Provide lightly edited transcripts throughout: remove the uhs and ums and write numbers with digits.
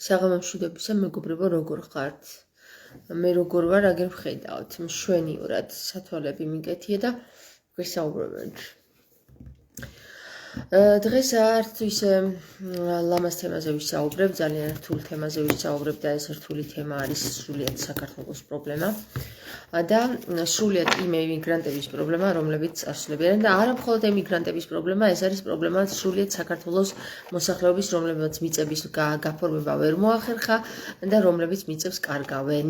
საღამომშვიდობისა მეგობრებო, როგორ ხართ? მე როგორ ვარ, აგერ ვხედავთ, მშვენივრად სათვალები მიგეთია და გვესაუბრებთ. დღეს არც ისე ლამაზ თემაზე ვისაუბრებ, ძალიან რთულ თემაზე ვისაუბრებ და ეს რთული თემა არის სრულიად საქართველოს პრობლემა და სრულიად იმ ემიგრანტების პრობლემა, რომლებიც წასვლებიან და არა მხოლოდ ემიგრანტების პრობლემა, ეს არის პრობლემა სრულიად საქართველოს მოსახლეობის, რომლებიც მიწების გაფორმება ვერ მოახერხა და რომლებიც მიწებს კარგავენ.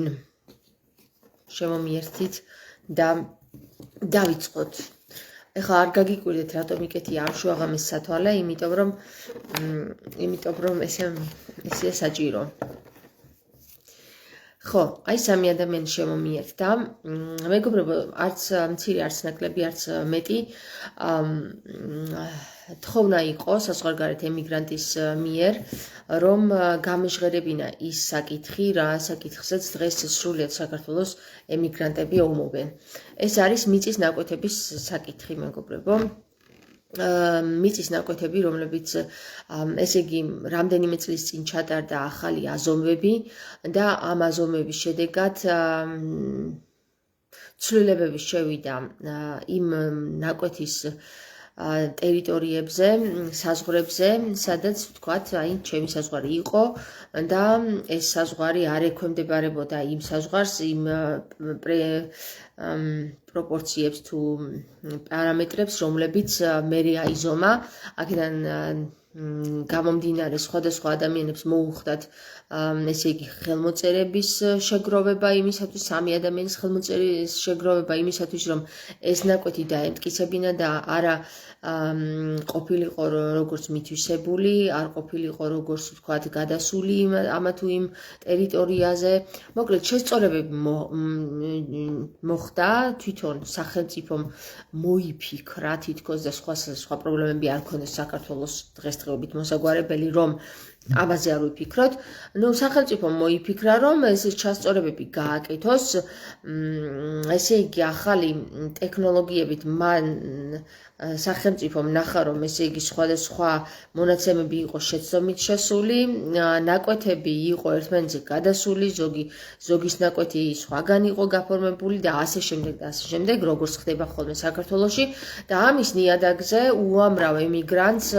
შემომიერთით და დავიწყოთ. ეხლა არ გაგიკვირდეთ რატომ იკეთია ამ შუაღამის სათვალე, იმიტომ რომ ესეა საჭირო. ხო, აი სამი ადამიანი შემომიერთდა. მეგობრებო, არც მცირე, არც ნაკლები, არც მეტი თხოვნა იყო საზღვარგარეთ ემიგრანტის მიერ, რომ გამეჟღერებინა ის საკითხი, რა საკითხზეც დღეს სრულიად საქართველოს ემიგრანტები ომობენ. ეს არის მიწის ნაკვეთების საკითხი, მეგობრებო. მიწის ნაკვეთები, რომლებიც ესე იგი რამდენიმე წლის წინ ჩატარდა ახალი აზომვები და ამ აზომვების შედეგად ცვლილებები შევიდა იმ ნაკვეთის ტერიტორიებზე, საზღვრებზე, სადაც ვთქვათ, აი, ჩემი საზღვარი იყო და ეს საზღვარი არ ექვემდებარებოდა იმ საზღვარს, იმ პროპორციებს თუ პარამეტრებს, რომლებიც მერე აიზომა, აქედან გამომდინარე სხვადასხვა ადამიანებს მოუხდათ ესე იგი ხელმოწერების შეგროვება იმისათვის, სამი ადამიანის ხელმოწერის შეგროვება იმისათვის, რომ ეს ნაკვეთი დაემტკიცებინა და არა ყოფილიყო როგორც მითვისებული, არ ყოფილიყო როგორც ვთქვათ გადასული ამა თუ იმ ტერიტორიაზე. მოკლედ შესწორებები მოხდა, თვითონ სახელმწიფომ მოიფიქრა თითქოს და სხვა პრობლემები არ ქონდეს საქართველოს დღესდღეობით მოსაგვარებელი, რომ ამაზე არ ვიფიქროთ. სახელმწიფომ მოიფიქრა, რომ ეს ჩასწორებები გააკეთოს, ესე იგი ახალი ტექნოლოგიებით მან სახელმწიფომ ნახა, რომ ესე იგი სხვადასხვა მონაცემები იყო შეცდომით შესული, ნაკვეთები იყო ერთმანეთზე გადასული, ზოგის ნაკვეთი სხვაგან იყო გაფორმებული და ასე შემდეგ, როგორც ხდება ხოლმე საქართველოში და ამის ნიადაგზე უამრავ ემიგრანტს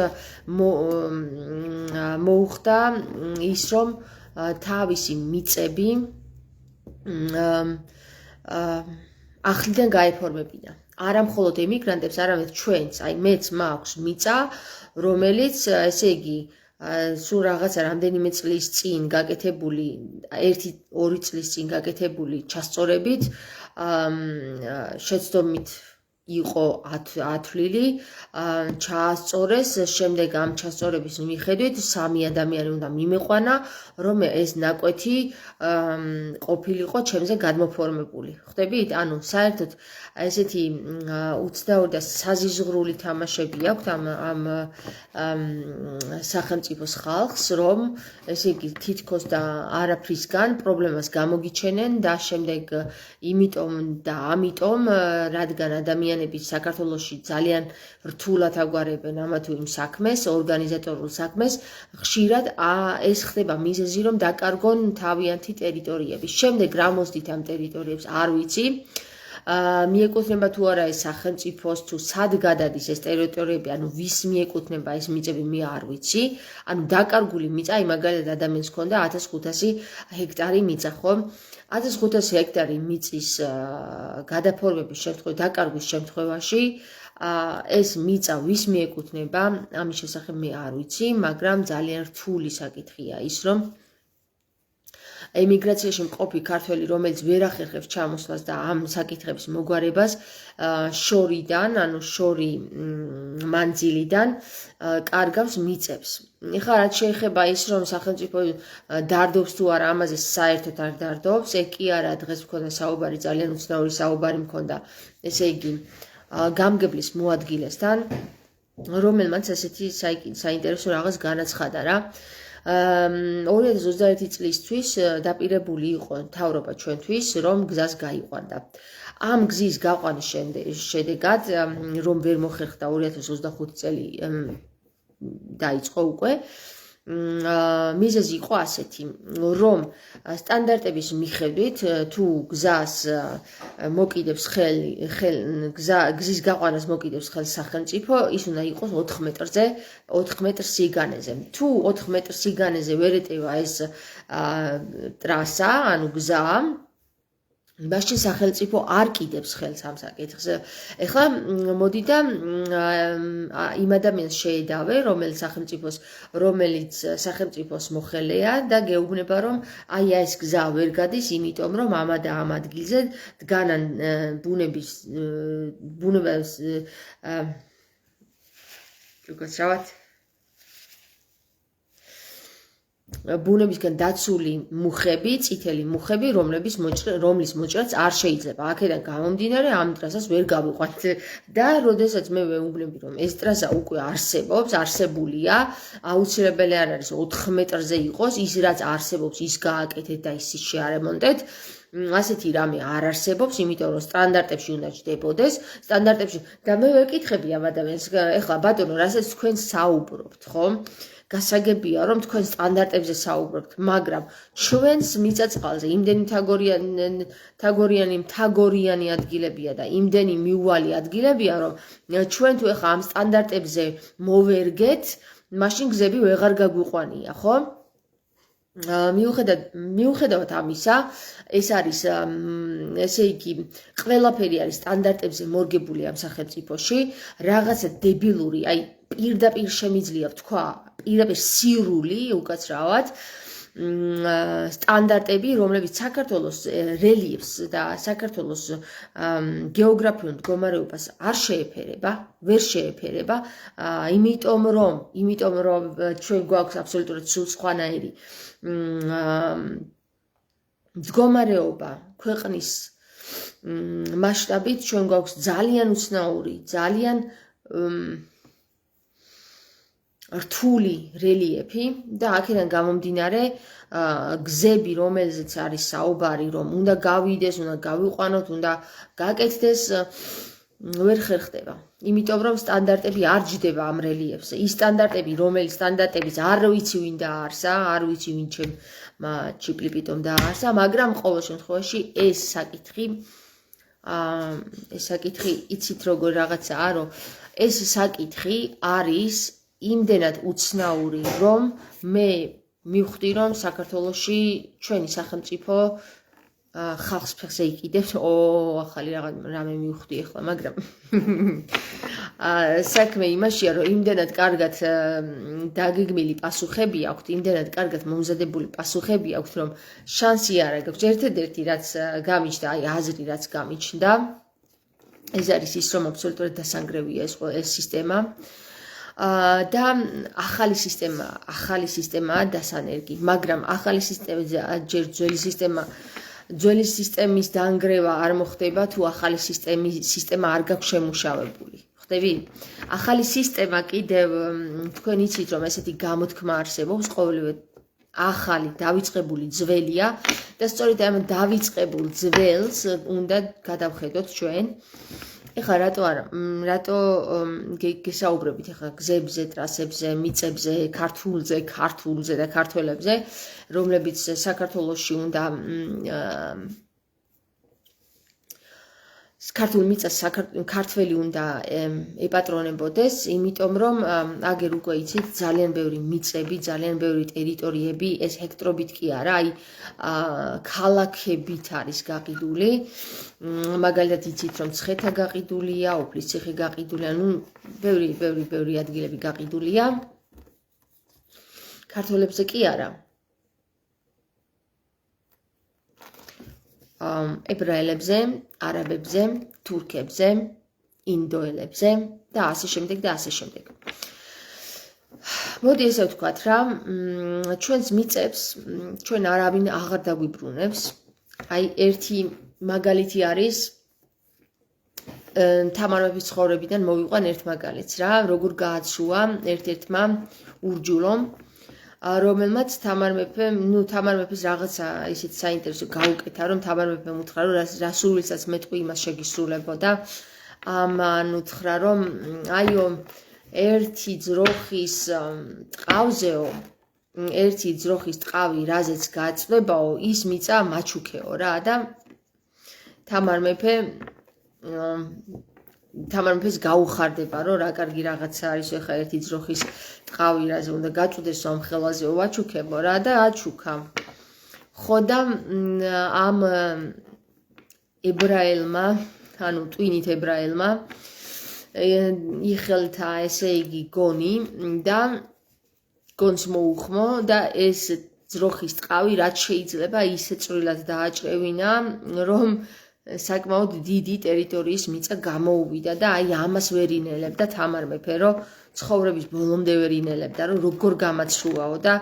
მოუხდა ის, რომ თავისი მიწები ახლიდან გაეფორმებინა. არა მხოლოდ ემიგრანტებს, არამედ ჩვენც, აი მეც მაქვს მიწა, რომელიც ესე იგი სულ რაღაცა რამდენიმე წლის წინ გაკეთებული, 1-2 წლის წინ გაკეთებული ჩასწორებით, შეცდომით იყო ათვლილი, ჩაასწორეს, შემდეგ ამ ჩასწორების მიხედვით სამი ადამიანი უნდა მიმეყვანა, რომ ეს ნაკვეთი ყოფილიყო ჩემზე გადმოფორმებული. ხვდებით? ანუ საერთოდ ესეთი უცნაური და საზიზღრული თამაშები აქვს ამ სახელმწიფოს ხალხს, რომ ესე იგი თითქოს და არაფრისგან პრობლემას გამოგიჩენენ და შემდეგ ამიტომ, რადგან ადამიანები საქართველოში ძალიან რთულად აგვარებენ ამა თუ იმ საქმეს, ორგანიზატორულ საქმეს, ხშირად ეს ხდება მიზეზი, რომ დაკარგონ თავიანთი ტერიტორიები. შემდეგ რა მოსდით ამ ტერიტორიებს, არ ვიცი. მიეკუთვნება თუ არა ეს სახელმწიფოს, თუ სად გადადის ეს ტერიტორიები, ანუ ვის მიეკუთვნება ეს მიწები, მე არ ვიცი. ანუ დაკარგული მიწა, მაგალითად ადამიანს ჰქონდა 1500 ჰექტარი მიწა, ხო? 1500 ჰექტარი მიწის გადაფორმების შემთხვევაში, დაკარგვის შემთხვევაში, ეს მიწა ვის მიეკუთვნება, ამის შესახებ მე არ ვიცი, მაგრამ ძალიან რთული საკითხია ის, რომ ემიგრაციაში მყოფი ქართველი, რომელიც ვერ ახერხებს ჩამოსვლას და ამ საკითხების მოგვარებას, შორიდან, ანუ შორი მანძილიდან კარგავს მიწებს. ეხლა რაც შეეხება ის, რომ სახელმწიფო დარდობს თუ არა, ამაზე საერთოდ არ დარდობს, ეგ კი არა, დღეს მქონდა საუბარი, ძალიან უცნაური საუბარი მქონდა, ესე იგი გამგებლის მოადგილესთან, რომელმაც ესეთი საინტერესო რაღაც განაცხადა რა. 2021 წლისთვის დაპირებული იყო მთავრობა ჩვენთვის, რომ გზას გაიყვანდა. ამ გზის გაყვანის შედეგად, რომ ვერ მოხერხდა 2025 წელი დაიწყო უკვე, მიზეზი იყო ასეთი, რომ სტანდარტების მიხედვით თუ გზას მოკიდებს გზის გაყვანას მოკიდებს ხელს სახელმწიფო, ის უნდა იყოს 4 მეტრზე, 4 მეტრ სიგანეზე. თუ 4 მეტრ სიგანეზე ვერ ეტევა ეს ტრასა, ანუ გზა, მაშინ სახელმწიფო არ კიდებს ხელს ამ საკითხს. ეხლა მოდი და იმ ადამიანს შეედავე, რომელიც სახელმწიფოს მოხელეა და გეუბნება, რომ აი ეს გზა ვერ გადის, იმიტომ რომ ამა და ამ ადგილზე დგანან ბუნების ბუნებისგან დაცული მუხები, წითელი მუხები, რომლის მოჭრაც არ შეიძლება. აქედან გამომდინარე ამ ტრასას ვერ გავიყვანთ და როდესაც მე ვეუბნები, რომ ეს ტრასა უკვე არსებობს, არსებულია, აუცილებელი არ არის 4 მეტრზე იყოს, ის რაც არსებობს, ის გააკეთეთ და ის შეარემონტეთ. ასეთი რამე არ არსებობს, იმიტომ რომ სტანდარტებში უნდა ჯდებოდეს, სტანდარტებში და მე ვეკითხები ამ ადამიანს, ეხლა ბატონო, რასაც თქვენ საუბრობთ, ხო? გასაგებია, რომ თქვენ სტანდარტებზე საუბრობთ, მაგრამ ჩვენს მიწა-წყალზე იმდენი მთაგორიანი ადგილებია და იმდენი მიუვალი ადგილებია, რომ ჩვენ თუ ეხლა ამ სტანდარტებზე მოვერგეთ, მაშინ გზები ვეღარ გაგვიყვანია, ხო? მიუხედავად ამისა, ეს არის, ესე იგი, ყველაფერი არის სტანდარტებზე მორგებული ამ სახელმწიფოში, რაღაცა დებილური, აი პირდაპირ შემიძლია ვთქვა, პირდაპირ სირული, უკაცრავად, სტანდარტები, რომლებიც საქართველოს რელიეფს და საქართველოს გეოგრაფიულ მდგომარეობას არ შეეფერება, ვერ შეეფერება, იმიტომ რომ ჩვენ გვაქვს აბსოლუტურად სულ სხვანაირი მდგომარეობა ქვეყნის მასშტაბით, ჩვენ გვაქვს ძალიან უცნაური, ძალიან რთული რელიეფი და აქედან გამომდინარე გზები, რომელზეც არის საუბარი, რომ უნდა გავიდეს, უნდა გავიყვანოთ, უნდა გაკეთდეს, ვერ ხერხდება. იმიტომ რომ სტანდარტები არ ჯდება ამ რელიეფზე. ის სტანდარტები, რომელიც სტანდარტების არ ვიცი ვინ დაარსა, არ ვიცი ვინ ჩემმა ჩიპლიპიტომ დაარსა, მაგრამ ყოველ შემთხვევაში ეს საკითხი იცით როგორ რაღაცაა, რომ ეს საკითხი არის იმდენად უცნაური, რომ მე მივხვდი, რომ საქართველოში ჩვენი სახელმწიფო ხალხს ფეხს ეიკიდებს, ახალი რამე მივხვდი ახლა, მაგრამ საქმე იმაშია, რომ იმდენად კარგად დაგეგმილი პასუხები აქვთ, იმდენად კარგად მომზადებული პასუხები აქვთ, რომ შანსი არ აქვს. ერთადერთი რაც გამიჩნდა, აი აზრი რაც გამიჩნდა, ეს არის ის, რომ აბსოლუტურად დასანგრევია ეს სისტემა. და ახალი სისტემაა დასანერგი, მაგრამ ახალი სისტემაზე ჯერ ძველი სისტემის დანგრევა არ მოხდება, თუ ახალი სისტემა არ გაქვს შემუშავებული. ხვდები? ახალი სისტემა კიდევ თქვენ იცით, რომ ესეთი გამოთქმა არსებობს, ყოველივე ახალი დავიწყებული ძველია და სწორედ ამ დავიწყებულ ძველს უნდა გადავხედოთ ჩვენ. ეხლა რატო გესაუბრებით ეხლა გზებზე, ტრასებზე, მიწებზე, ქართულზე და ქართველებზე, რომლებიც საქართველოში უნდა ქართულ მიწას ქართველი უნდა ეპატრონებოდეს, იმიტომ რომ აგერ უკვე იცით ძალიან ბევრი მიწები, ძალიან ბევრი ტერიტორიები, ეს ჰექტრობით კი არა, აი ქალაქებით არის გაყიდული. მაგალითად იცით, რომ ცხეთა გაყიდულია, ოფლისციხე გაყიდულია, ნუ ბევრი ადგილები გაყიდულია. ქართველებზე კი არა. ებრაელებზე, არაბებზე, თურქებზე, ინდოელებზე და ასე შემდეგ და ასე შემდეგ. მოდი ესე ვთქვათ რა, ჩვენს მიწებს ჩვენ არავინ აღარ დაგვიბრუნებს. აი ერთი მაგალითი არის თამარ მეფის ცხოვრებიდან მოვიყვან ერთ მაგალითს რა, როგორ გააცუა ერთ-ერთმა ურჯულომ, რომელმაც თამარ მეფეს რაღაცა ისეთ საინტერესო გაუკეთა, რომ თამარ მეფემ უთხრა, რომ რა სურვილსაც მეტყვი, იმას შეგისრულებოდა. ამან უთხრა, რომ აიო ერთი ძროხის ტყავზეო ერთი ძროხის ტყავი რაზეც გაწვდებაო ის მიწა მაჩუქეო რა და თამარ მეფეს გაუხარდება რომ რა კარგი რაღაცა არის ეხა ერთი ძროხის ტყავი რაზე უნდა გაწვდეს ამ ხელაზე ვაჩუქებო რა და აჩუქა ხო და ამ ებრაელმა ანუ ტვინით ებრაელმა იხელთა ესე იგი გონი და გონს მოუხმო და ეს ძროხის ტყავი რაც შეიძლება ისე წვრილად დააჭრევინა რომ საკმაოდ დიდი ტერიტორიის მიწა გამოუვიდა და აი ამას ვერ ინელებდა თამარ მეფე რომ ცხოვრების ბოლომდე ვერ ინელებდა რომ როგორ გამაცრუაო და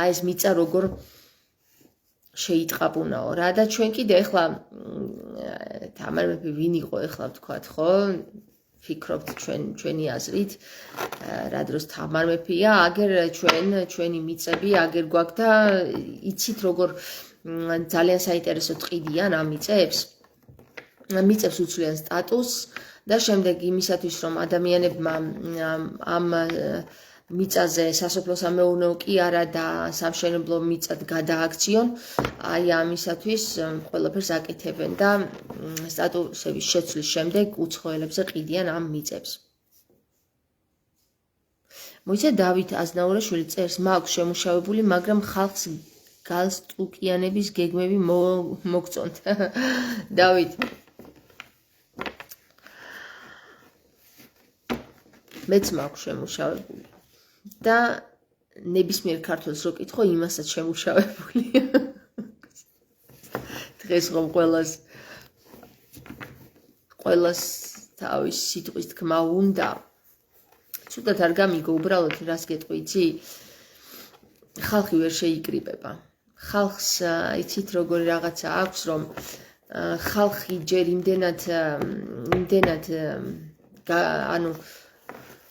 აი ეს მიწა როგორ შეიტყაპუნაო რა და ჩვენ კიდე ახლა თამარ მეფე ვინ იყო ახლა ვთქვათ ხო ფიქრობთ ჩვენი აზრით რა დროს თამარ მეფეა აგერ ჩვენი მიწები აგერ გვაქვს და იცით როგორ ძალიან საინტერესო ტყიდიან ამ მიწებს უცვლიან სტატუსს და შემდეგ იმისათვის რომ ადამიანებმა ამ მიწაზე სასოფლო-სამეურნეო კი არა და სამშენებლო მიწად გადააქციონ აი ამისათვის ყველაფერს აკეთებენ და სტატუსების შეცვლის შემდეგ უცხოელებზე ყიდიან ამ მიწებს. მოიცა დავით აზნაურაშვილი წერს მაქვს შემუშავებული მაგრამ ხალხს გალსტუკიანების გეგმები მოგწონთ. დავით მეც მაქვს შემუშავებული და ნებისმიერ ქართველს რო კითხო იმასაც შემუშავებული. დღეს ხომ ყველას თავის სიტყვის თქმა უნდა. ცუდად არ გამიგო უბრალოდ რას გეტყვი იცი? ხალხი ვერ შეიკრიბება. ხალხს იცით როგორი რაღაცა აქვს რომ ხალხი ჯერ იმდენად ანუ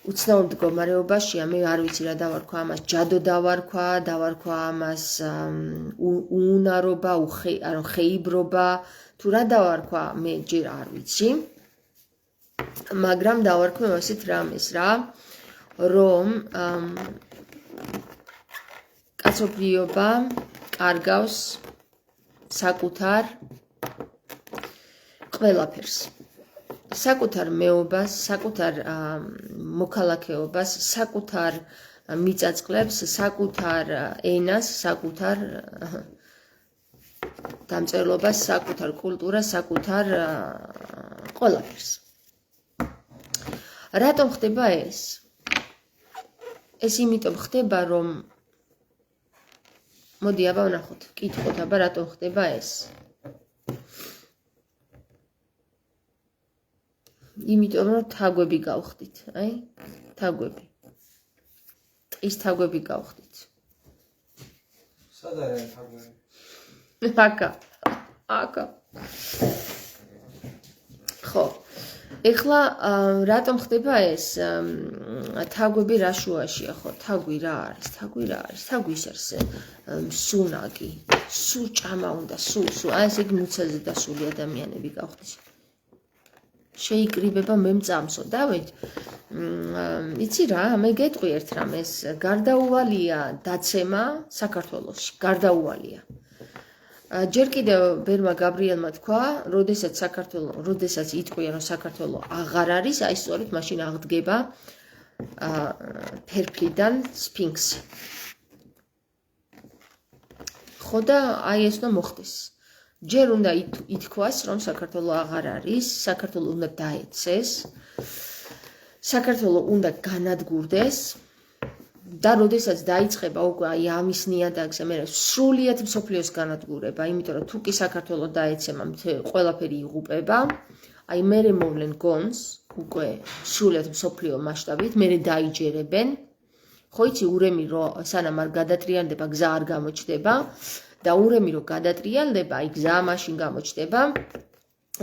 უცნაურ მდგომარეობაშია მე არ ვიცი რა დავარქვა ამას ჯადო დავარქვა ამას უუნარობა ანუ ხეიბრობა თუ რა დავარქვა მე ჯერ არ ვიცი მაგრამ დავარქვი ასეთ რამეს რა რომ კაცობრიობა კარგავს საკუთარ ყველაფერს საკუთარ მეობას, საკუთარ მოქალაქეობას, საკუთარ მიწაწყლებს, საკუთარ ენას, საკუთარ დამწერლობას, საკუთარ კულტურას, საკუთარ ყველაფერს. რატომ ხდება ეს? ეს იმიტომ ხდება, რომ მოდი აბა ვნახოთ, კითხოთ აბა რატომ ხდება ეს? იმიტომ რომ თაგვები გავხდით, აი, თაგვები. ტყის თაგვები გავხდით. სად არის თაგვები? აკა. ხო. ეხლა რატომ ხდება ეს? თაგვები რა შუაშია, ხო? თაგვი რა არის? თაგვი ის არის სუნაკი. სულ ჭამა უნდა, სულ. აი ესე იგი მუცელზე დასული ადამიანები გავხდით. შეიკრიბება მე მწამსო დავით იცი რა მე გეტყვი ერთ რამეს გარდაუვალია დაცემა საქართველოში გარდაუვალია ჯერ კიდევ ბერმა გაბრიელმა თქვა როდესაც იტყვია რომ საქართველო აღარ არის აი სწორედ მაშინ აღდგება ფერფლიდან სფინქსი ხო და აი ეს უნდა მოხდეს ჯერ უნდა ითქვას, რომ საქართველო აღარ არის, საქართველო უნდა დაეცეს, საქართველო უნდა განადგურდეს და როდესაც დაიწყება უკვე აი ამის ნიადაგზე, მე სრულიად მსოფლიოს განადგურება, იმიტომ რომ თუ კი საქართველო დაეცემა, ყველაფერი იღუპება, აი მე მოვლენ გონს უკვე სრულიად მსოფლიო მასშტაბით, მე დაიჯერებენ, ხო იცი ურემი რომ სანამ არ გადატრიალდება, გზა არ გამოჩნდება. და ურემი რომ გადატრიალდება, აი გზა მაშინ გამოჩნდება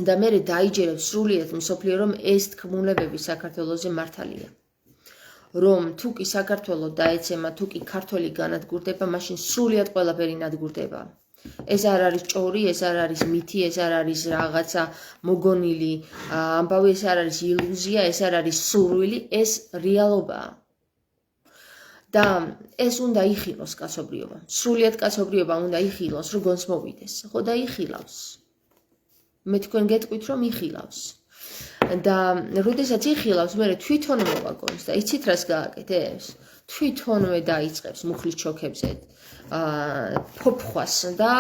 და მე დაიჯერებს სრულიად მსოფლიო რომ ეს თქმულებები საქართველოზე მართალია. რომ თუ კი საქართველო დაეცემა, თუ კი ქართველი განადგურდება, მაშინ სრულიად ყველაფერი ნადგურდება. ეს არ არის ჭორი, ეს არ არის მითი, ეს არ არის რაღაცა მოგონილი ამბავი, ეს არ არის ილუზია, ეს არ არის სურვილი, ეს რეალობაა. და ეს უნდა იხილოს კაცობრიობა. სრულიად კაცობრიობა უნდა იხილოს, რომ გონს მოვიდეს. ხო და იხილავს. მე თქვენ გეტყვით, რომ იხილავს. და როდესაც იხილავს, მე თვითონ მოვაგონს და იცით რას გააკეთებს? თვითონვე დაიწყებს მუხლის ჩოქებზე ფოფხვას და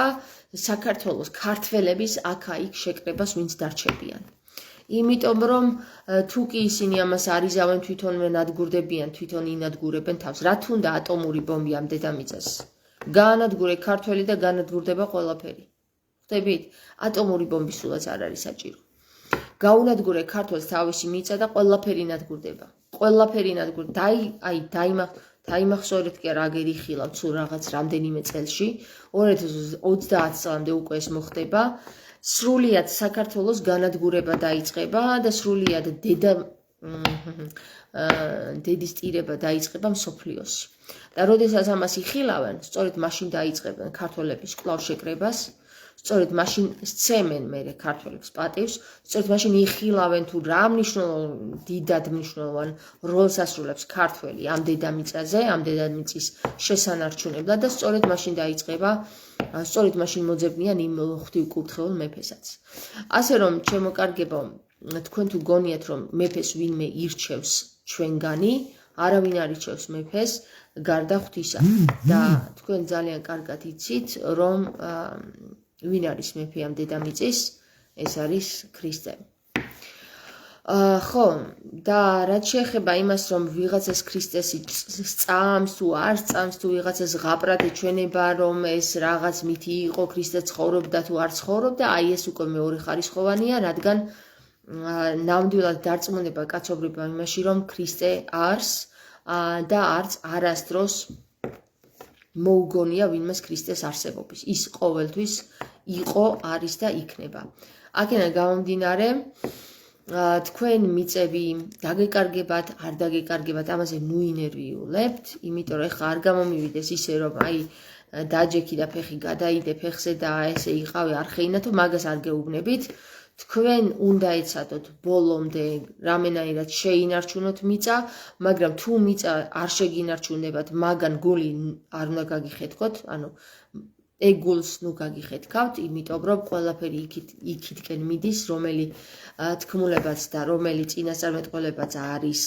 საქართველოს ქართველების აქა-იქ შეკრებას ვინც დარჩებიან. იმიტომ რომ თუ კი ისინი ამას არიზავენ თვითონვე ნადგურდებიან, თვითონ ინადგურებენ თავს. რა თუნდა ატომური ბომბი ამ დედამიწას? გაანადგურე ქართველი და განადგურდება ყველაფერი. ხდებით? ატომური ბომბი სულაც არ არის საჭირო. გაუნადგურე ქართველს თავისი მიწა და ყველაფერი ნადგურდება. ყველაფერი ნადგურდება. დაიმახსოვრეთ კი რა გერიხილავ თუ რაღაც რამდენიმე წელში 2030 წლამდე უკვე ეს მოხდება. სრულიად საქართველოს განადგურება დაიწყება და სრულიად დედის ტირება დაიწყება მსოფლიოში. და როდესაც ამას იხილავენ, სწორედ მაშინ დაიწყებენ ქართველების კვლავ შეკრებას, სწორედ მაშინ სცემენ მე ქართველებს პატივს, სწორედ მაშინ იხილავენ თუ რა დიდად მნიშვნელოვან როლს ასრულებს ქართველი ამ დედამიწაზე, ამ დედამიწის შესანარჩუნებლად და სწორედ მაშინ დაიწყება, სწორედ მაშინ მოძებნიან იმ ღვთივკურთხეულ მეფესაც. ასე რომ ჩემოკარგებო, თქვენ თუ გონიათ რომ მეფეს ვინმე ირჩევს ჩვენგანი, არავინ არ ირჩევს მეფეს გარდა ღვთისა და თქვენ ძალიან კარგად იცით რომ ვინ არის მეფე ამ დედამიწის? ეს არის ქრისტე. ხო, და რაც შეეხება იმას, რომ ვიღაცას ქრისტეს სწამს თუ არ სწამს, თუ ვიღაცას ღაპრად ეჩვენება, რომ ეს რაღაც მითი იყო, ქრისტე ცხოვრობდა თუ არ ცხოვრობდა, აი ეს უკვე მეორე ხარისხოვანია, რადგან ნამდვილად დარწმუნება კაცობრიობა იმაში, რომ ქრისტე არს და არც არასდროს მოუგონია ვინმეს ქრისტეს არსებობის. ის ყოველთვის იყო, არის და იქნება. აქედან გამომდინარე, თქვენ მიწები დაგეკარგებათ, არ დაგეკარგებათ, ამაზე ნუ ინერვიულებთ, იმიტომ რომ ეხლა არ გამომივიდეს ისე რომ აი დაჯექი და ფეხი გადაიდე ფეხზე და ესე იყავი არ ხეინათო, მაგას არ გეუბნებით. თქვენ უნდა ეცადოთ ბოლომდე რამენაირად შეინარჩუნოთ მიწა, მაგრამ თუ მიწა არ შეგინარჩუნებათ, მაგან გული არ უნდა გაგიხეთქოთ, ანუ ეგ გულს ნუ გაგიხეთქავთ, იმიტომ რომ ყველაფერი იქითკენ მიდის, რომელი თქმულებაც და რომელი წინასწარმეტყველებაც არის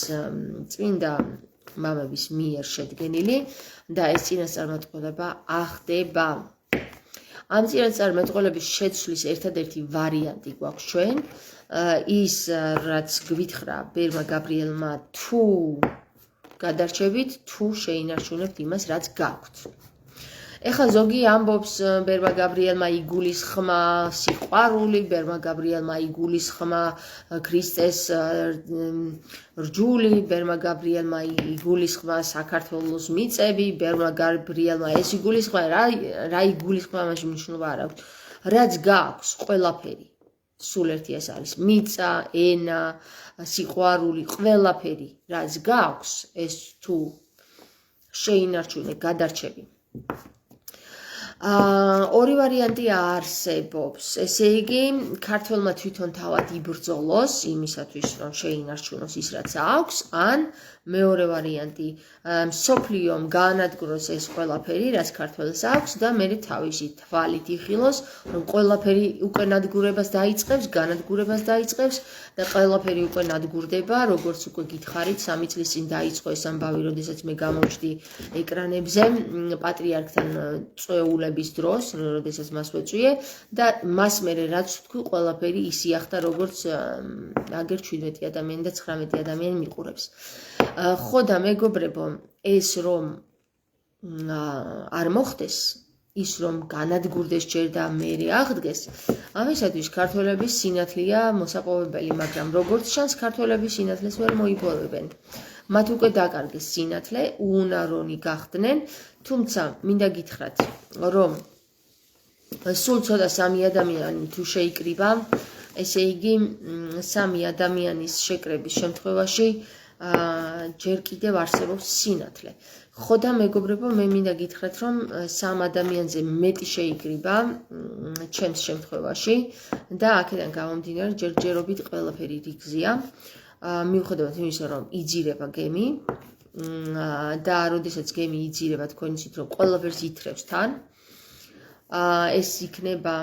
წმინდა მამების მიერ შედგენილი და ეს წინასწარმეტყველება ახდება. ამ წინასწარმეტყველების შეცვლის ერთადერთი ვარიანტი გვაქვს ჩვენ, ის რაც გვითხრა ბერმა გაბრიელმა თუ გადარჩებით, თუ შეინარჩუნებთ იმას, რაც გაქვთ. ეხლა ზოგი ამბობს ბერმა გაბრიელმა იგულისხმა სიყვარული, ბერმა გაბრიელმა იგულისხმა ქრისტეს რჯული, ბერმა გაბრიელმა იგულისხმა საქართველოს მიწები, ბერმა გაბრიელმა ეს იგულისხმა, რა იგულისხმა ამაში მნიშვნელობა არ აქვს. რაც გაქვს ყველაფერი, სულ ერთი ეს არის მიწა, ენა, სიყვარული, ყველაფერი, რაც გაქვს, ეს თუ შეინარჩუნე, გადარჩები. ორი ვარიანტი არსებობს. ესე იგი, ქართველმა თვითონ თავად იბრძოლოს იმისათვის, რომ შეინარჩუნოს ის, რაც აქვს, ან მეორე ვარიანტი, მსოფლიომ გაანადგუროს ეს ყველაფერი, რაც ქართველს აქვს და მე თავისი თვალით იხილოს, რომ ყველაფერი უკვე ნადგურებას დაიწყებს, განადგურებას დაიწყებს და ყველაფერი უკვე ნადგურდება, როგორც უკვე გითხარით, 3 წლის წინ დაიწყო ეს ამბავი, როდესაც მე გამოვჩდი ეკრანებზე პატრიარქთან წვეულების დროს, როდესაც მას ვეწვიე და მას მერე რაც ვთქვი, ყველაფერი ისიახდა, როგორც აგერ 17 ადამიანი და 19 ადამიანი მიყურებს. ხო და მეგობრებო, ეს რომ არ მოხდეს, ის რომ განადგურდეს ჯერ და მერე აღდგეს, ამისათვის ქართველების სინათლეა მოსაპოვებელი, მაგრამ როგორც ჩანს, ქართველების სინათლეს ვერ მოიპოვებენ. მათ უკვე დაკარგეს სინათლე, უუნარონი გახდნენ, თუმცა მინდა გითხრათ, რომ სულ ცოტა 3 ადამიანი თუ შეიკრიბა, ესე იგი 3 ადამიანის შეკრების შემთხვევაში ჯერ კიდევ არსებობს სინათლე. ხო და მეგობრებო, მე მინდა გითხრათ, რომ 3 ადამიანზე მეტი შეიკრიბა ჩემს შემთხვევაში და აქედან გამომდინარე ჯერჯერობით ყველაფერი რიგზია. მიუხედავად იმისა, რომ იძირება გემი, და როდესაც გემი იძირება თქვენ იცით რომ ყველაფერს ითრევს თან ეს იქნება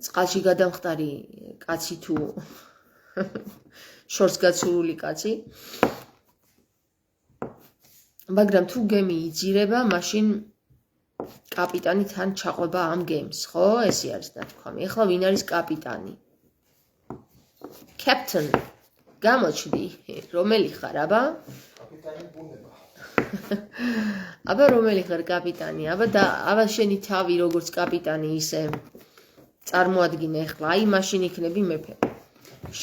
წყალში გადამხტარი კაცი თუ შორს გაცურული კაცი მაგრამ თუ გემი იძირება მაშინ კაპიტანი თან ჩაყვება ამ გემს ხო ესე არის ნათქვამი ეხლა ვინ არის კაპიტანი Captain გამოჩდი რომელი ხარ აბა კაპიტანი ბუნება აბა რომელი ხარ კაპიტანი აბა შენი თავი როგორც კაპიტანი ისე წარმოადგინე ეხლა აი მაშინ იქნები მეფე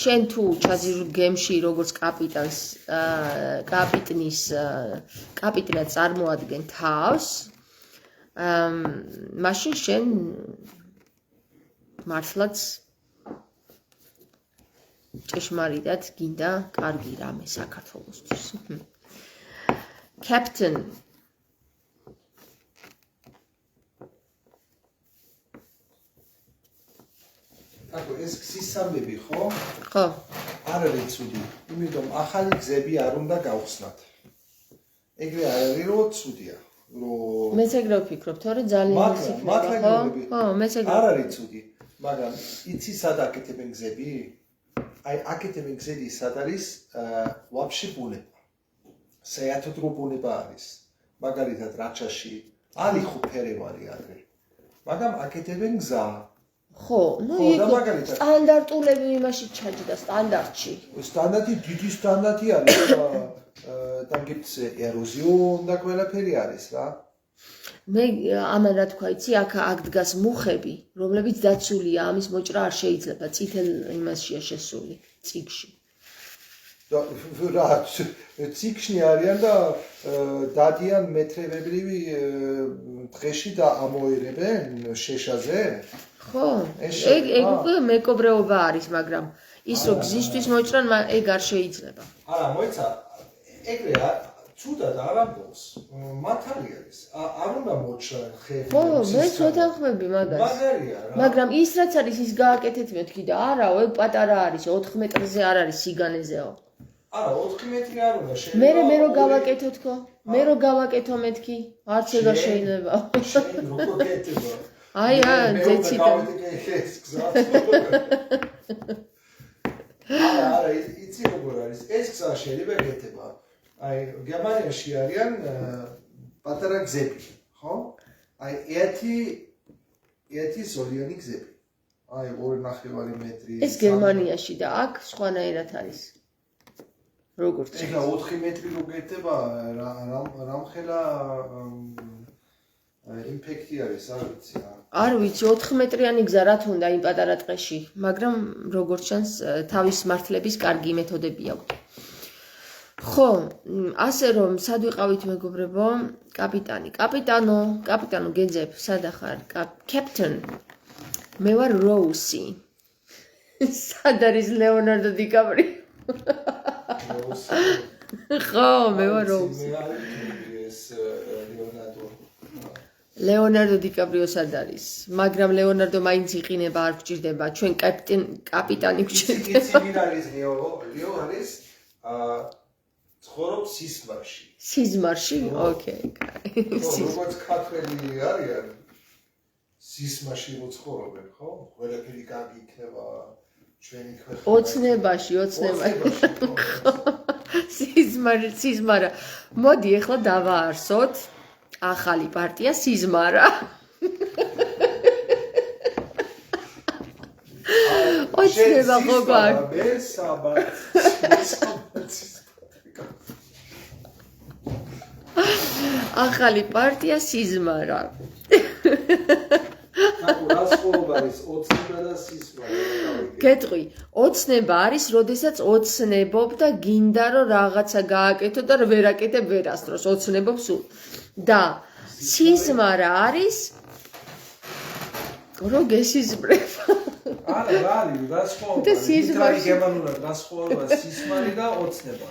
შენ თუ ჩაძირულ გემში როგორც კაპიტანს კაპიტნად წარმოადგენ თავს მაშინ შენ მართლაც ჭეშმარიტად გინდა კარგი რამე საქართველოსთვის Captain აკო ეს გზისამები ხო? ხო არ არის ცუდი, იმიტომ ახალი გზები არ უნდა გავხსნათ. ეგრე არ არის რომ ცუდია, რომ მეც ეგრე ვფიქრობ, თორე ძალიან ისიქნება, ხო, მეც ეგრე. არ არის ცუდი, მაგრამ იცი სად აკეთებენ გზები? აი აკეთებენ გზები სად არის ვაფშე ბუნება. საერთოდ რო ბუნება არის. მაგალითად რაჭაში არის ხო ფერევარი ადრე. მაგრამ აკეთებენ გზა ხო, ну იქ სტანდარტულები იმაში ჩაჯდა სტანდარტში. სტანდარტი დიდი სტანდარტი არის და gibt's erozyon და ყველაფერი არის რა. მე ამან რა თქვა, იცი, აქ დგას მუხები, რომლებიც დაცულია, ამის მოჭრა არ შეიძლება, წითელ იმაშია შესული, წიგში. რა წიგში არიან და დადიან მეტრებებრივი დღეში და ამოერებენ შეშაზე. ხო, ეგ უკვე მეკობრეობა არის, მაგრამ ის რომ გზისთვის მოჭრან, ეგ არ შეიძლება. არა, მოიცა, ეგრე ცუდად არ ამბობს. მართალი არის. არ უნდა მოჭრან ხელი. ხო, მე ვეთანხმები მაგას. მაგარია რა. მაგრამ ის რაც არის, ის გააკეთეთ მეთქი და არაო, ეგ პატარა არის, 4 მეტრზე არ არის სიგანეზეო. არა, 4 მეტრი არ უნდა შეიძლება. მე რო გავაკეთო თქო? მე რო გავაკეთო მეთქი? არც ეგა შეიძლება. შენ როგორ გეტება? აი, ძეცი და არა, იცი როგორ არის. ეს გზა შეიძლება გეტება. აი, გერმანიაში არიან პატარა გზები, ხო? აი, ერთი ზოლიანი გზები. აი, 2.5 მეტრი. ეს გერმანიაში და აქ სხვანაირად არის. როგორც ეხლა 4 მეტრი რო გეტება, რამხელა იმპექტი არის, არ ვიცი რა. არ ვიცი, 4 მეტრიანი გზა რა თქმა უნდა იმ პატარა ტყეში, მაგრამ როგორც ჩანს, თავის მართლების კარგი მეთოდები აქვს. ხო, ასე რომ სად ვიყავით მეგობრებო? კაპიტანო, გეძებ, სად ახარ? Captain. მე ვარ როუსი. სად არის ლეონარდო დიკაპრიო? ხო, მე ვარ როუსი. ლეონარდო დიკაპრიო სად არის? მაგრამ ლეონარდო მაინც იყინება, არ გჭირდება. ჩვენ კაპიტანი გჭირდება. იცი ვინ არის ლეო არის ცხოვრობს სიზმარში. სიზმარში? ოკეი, კაი. როგორც ქართველი არიან სიზმარში მოცხოვრობენ, ხო? ყველაფერი კარგი იქნება ჩვენი ქვეყანა. ოცნებაში. სიზმარა. მოდი ახლა დავაარსოთ ახალი პარტია სიზმარა. ოცნება ხო გვაქვს? ახალი პარტია სიზმარა. გეტყვი, ოცნება არის, როდესაც ოცნებობ და გინდა რომ რაღაცა გააკეთო და ვერ აკეთებ ვერასდროს, ოცნებობ სულ. და სიზმარა არის რომ გესიზმრება. არა, რა არის, რა სხვაობა? და სიზმარი გერმანულად რა სხვაობა სიზმარი და ოცნება?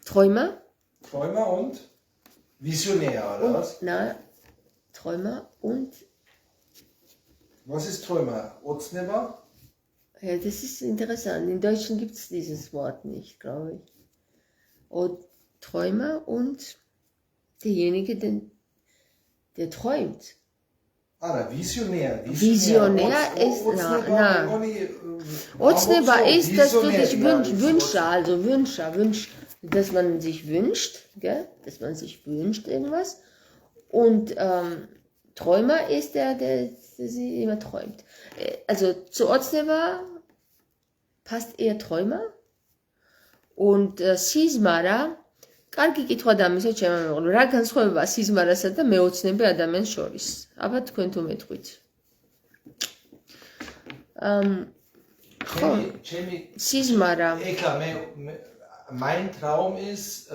Träume und Visionär, oder was? Nein, Träume und... Was ist Träume? Ოცნება? Das ist interessant. In Deutschen gibt es dieses Wort nicht, glaube ich. Und Träumer und derjenige, der träumt. Visionär. Visionär ist, Ოცნება ist, dass du dich wünschst, dass man sich wünscht, gell? Dass man sich wünscht irgendwas. Und Träumer ist der immer träumt. Also zu Ოცნება passt eher Träumer. Und Sismara, კარგი კითხვა დამისო ჩემო მეუღლე, რა განსხვავებაა სიზმარასა და მეოცნები ადამიანს შორის? აბა თქვენ თუ მეტყვით. Sismara. Mein Traum ist,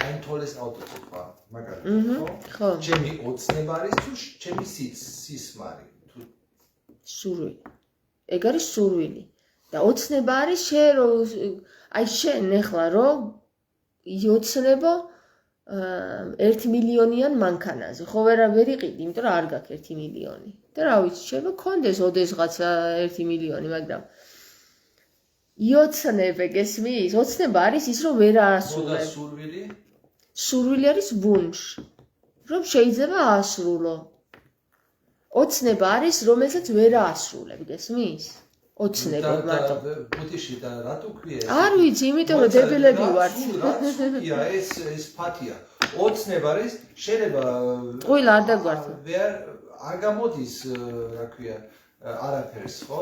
ein tolles Auto zu fahren. Ჩემი ოცნება არის თუ ჩემი სისმარი? სურვილი. ეგ არის სურვილი. და ოცნება არის აი შენ ეხლა რომ იოცნებო 1 მილიონიან მანქანაზე. ხო ვერ იყიდი, იმიტომ რომ არ გაქვს 1 მილიონი. და რა ვიცი, შეიძლება გქონდეს ოდესღაცა 1 მილიონი, მაგრამ იოცნებე გესმის? ოცნება არის ის, რომ ვერ აასრულებ. სურვილი? სურვილი არის ვუნშ, რომ შეიძლება აასრულო. ოცნება არის, რომელსაც ვერ აასრულებ, გესმის? ოცნება მარტო. ბუდიში და რატო ქვია? არ ვიცი, იმიტომ რომ დებილები ვართ. ეს ფათია. ოცნება არის, შეიძლება ყველა არ დაგვართ. არ გამოდის, რა ქვია, არაფერს, ხო?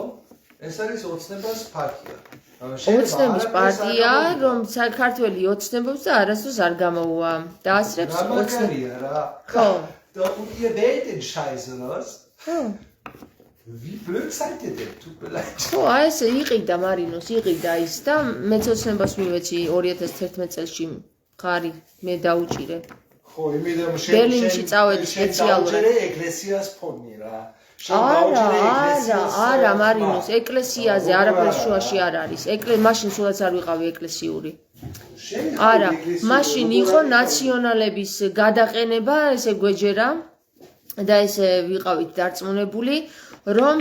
ეს არის ოცნებას ფათია. ოცნების პარტია, რომ საქართველოს ოცნებობს და არასდროს არ გამოუვა. დაასწრებს ოცნება. ხო. და ihr Welten scheiße, was? Wie blöd seid ihr denn? Tut mir leid. ხო, ესე იყიდა მარინოს, იყიდა ის და მეც ოცნებას მივეცი 2011 წელს ხარი მე დაუჭირე. ხო, იმედამ ბერლინში წავედი სპეციალურად. ეკლესიას ფონი რა. არა, მარინოს, ეკლესიაზე არაფერს შუაში არ არის. მაშინ სულაც არ ვიყავი ეკლესიური. არა, მაშინ იყო ნაციონალების გადაყენება, ესე გვეჯერა და ესე ვიყავით დარწმუნებული, რომ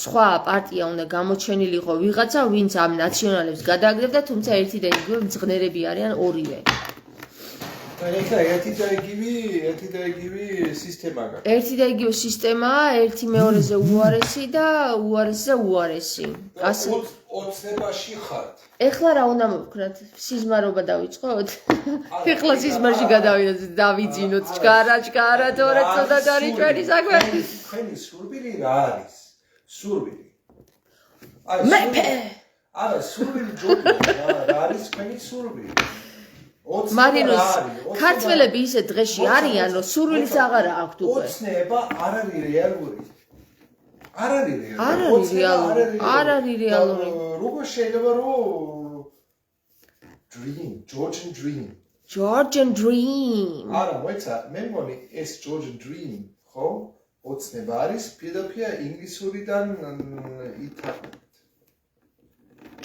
სხვა პარტია უნდა გამოჩენილიყო ვიღაცა, ვინც ამ ნაციონალებს გადააგდებდა, თუმცა ერთი და იგივე მძღნერები არიან ორივე. ეხლა ერთი და იგივე სისტემა გაქვს. ერთი და იგივე სისტემაა, ერთი მეორეზე უარესი და უარესზე უარესი. ასე ოცნებაში ხართ. ეხლა რა უნდა მოვქნათ? სიზმარობა დავიწყოთ? ეხლა სიზმარში გადავიდეთ, დავიძინოთ, ჭკარა, თორე ცოტა არის ჩვენი საქმე. თქვენი სურვილი რა არის? სურვილი. მეფე. არა, სურვილი ჯობია, რა არის თქვენი სურვილი? მარინოს, ქართველები ისე დღეში არიან, რომ სურვილის აღარა აქვთ უკვე. ოცნება არ არის რეალური. არ არის რეალური. როგორ შეიძლება რომ Georgian dream. არა, მოიცა, მე მგონი ეს Georgian dream, ხო? ოცნება არის პირდაპირ ინგლისურიდან ითარგმნით.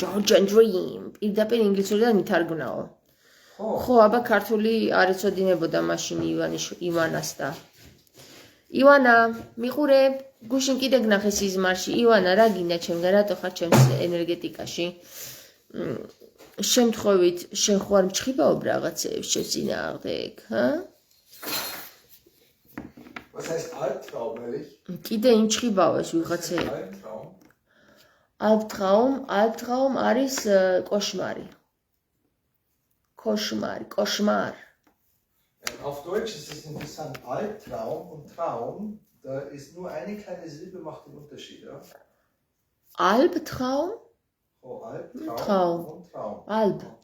Georgian dream. პირდაპირ ინგლისურიდან ითარგმნაო. ხო, აბა ქართული არ ეწოდინებოდა მაშინ ივანას და ივანა, მიყურე, გუშინ კიდე გნახე სიზმარში. ივანა, რა გინდა ჩემგან, რატო ხარ ჩემს ენერგეტიკაში? შემთხვევით, შენ ხო არ მჭხიბაობ რაღაცეებს შეძინააღდეკ, ჰა? Was heißt Albtraum, ehrlich? კიდე იმჭხიბავეს ვიღაცეები. Albtraum არის კოშმარი. Koschmar. Auf Deutsch ist es interessant. Albtraum und Traum, da ist nur eine kleine Silbe, macht den Unterschied, ja? Albtraum? Oh, Albtraum und Traum. Albtraum.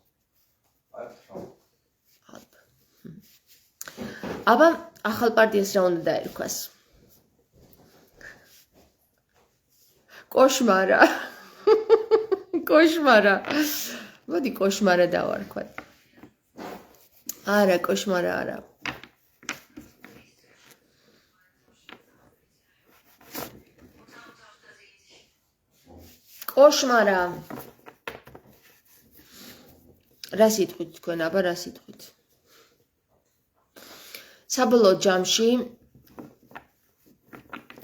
Aber ახალ პარტიას რა უნდა დაერქვას? კოშმარა. მოდი კოშმარა დავარქვათ. არა, კოშმარა არა. კოშმარა. რა სიტყვით თქვენ, აბა რა სიტყვით?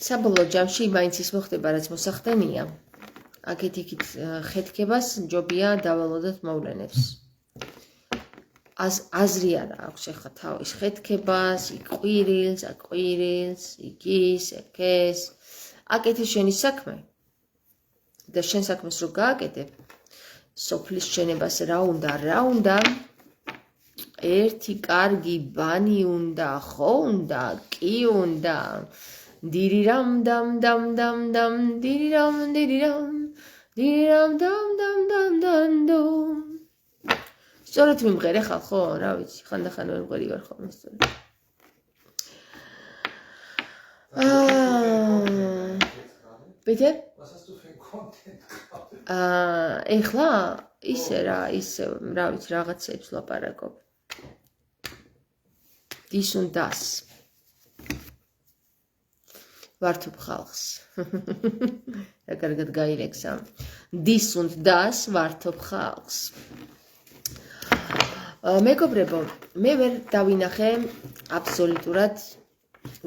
საბოლოო ჯამში მაინც ის მოხდება, რაც მოსახდენია. აქეთ-იქით ხეთქებას ჯობია დავალოდოთ მოვლენებს. აზრი არა აქვს ახლა თავის ხეთქებას, იქ ყვირილს, აქ ყვირილს, იქ ის, ეგ ეს. აკეთე შენი საქმე. და შენ საქმეს რო გააკეთებ, სოფლის შენებას რა უნდა? ერთი კარგი ბანი უნდა, ხო უნდა, კი უნდა. დირირამ დამ დამ დამ დამ დირირამ დირირამ დირირამ დამ დამ დამ დამ დამ. სწორედ მიმღერე ხალ, ხო, რა ვიცი, ხანდახან ვერ მღერი ვარ ხოლმე სწორედ. ბეთე? ეხლა ისე რა ვიცი, რაღაცებს ლაპარაკობ. დის und das. ვართობ ხალხს. რა კარგად გაილექსა. დის und das ვართობ ხალხს. მეგობრებო, მე ვერ დავინახე აბსოლუტურად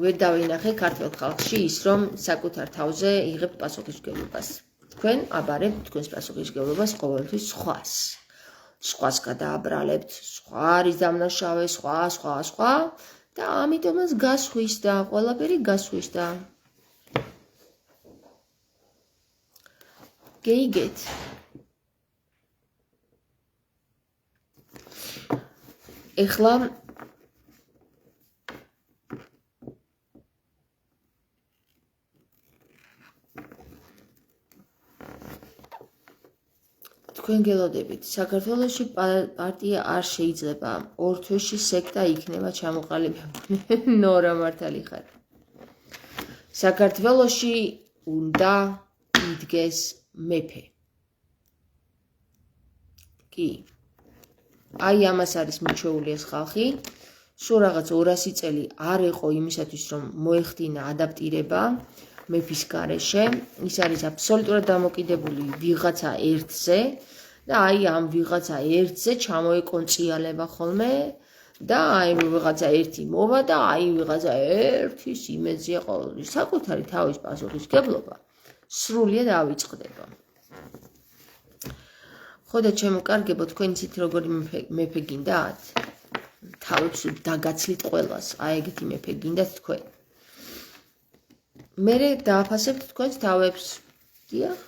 ვერ დავინახე ქართულ ხალხში ის, რომ საკუთარ თავზე იღებთ პასუხისმგებლობას. თქვენ აბარებთ თქვენს პასუხისმგებლობას ყოველთვის სხვას გადააბრალებთ, სხვა არის დამნაშავე, სხვა და ამიტომაც გასხვის და ყველაფერი გასხვის და გეიგეთ. ეხლა თქვენ გელოდებით, საქართველოში პარტია არ შეიძლება, 2 თვეში სექტა იქნება ჩამოყალიბებული. ნორა მართალი ხარ. საქართველოში უნდა იდგეს მეფე. კი. აი ამას არის მიჩვეული ეს ხალხი. სულ რაღაც 200 წელი არ იყო იმისათვის, რომ მოეხდინა ადაპტირება მეფის გარეშე. ის არის აბსოლუტურად დამოკიდებული ვიღაცა ერთზე და აი ამ ვიღაცა ერთზე ჩამოეკონწიალება ხოლმე და აი ვიღაცა ერთი მოვა და აი ვიღაცა ერთის იმედზეა ყოველთვის საკუთარი თავის პასუხისმგებლობა სრულიად ავიწყდება. ხო და ჩემო კარგებო, თქვენ იცით როგორი მეფე გინდათ? თავებს დაგაცლით ყველას, აი ეგეთი მეფე გინდათ თქვენ. მერე დააფასებთ თქვენს თავებს. დიახ.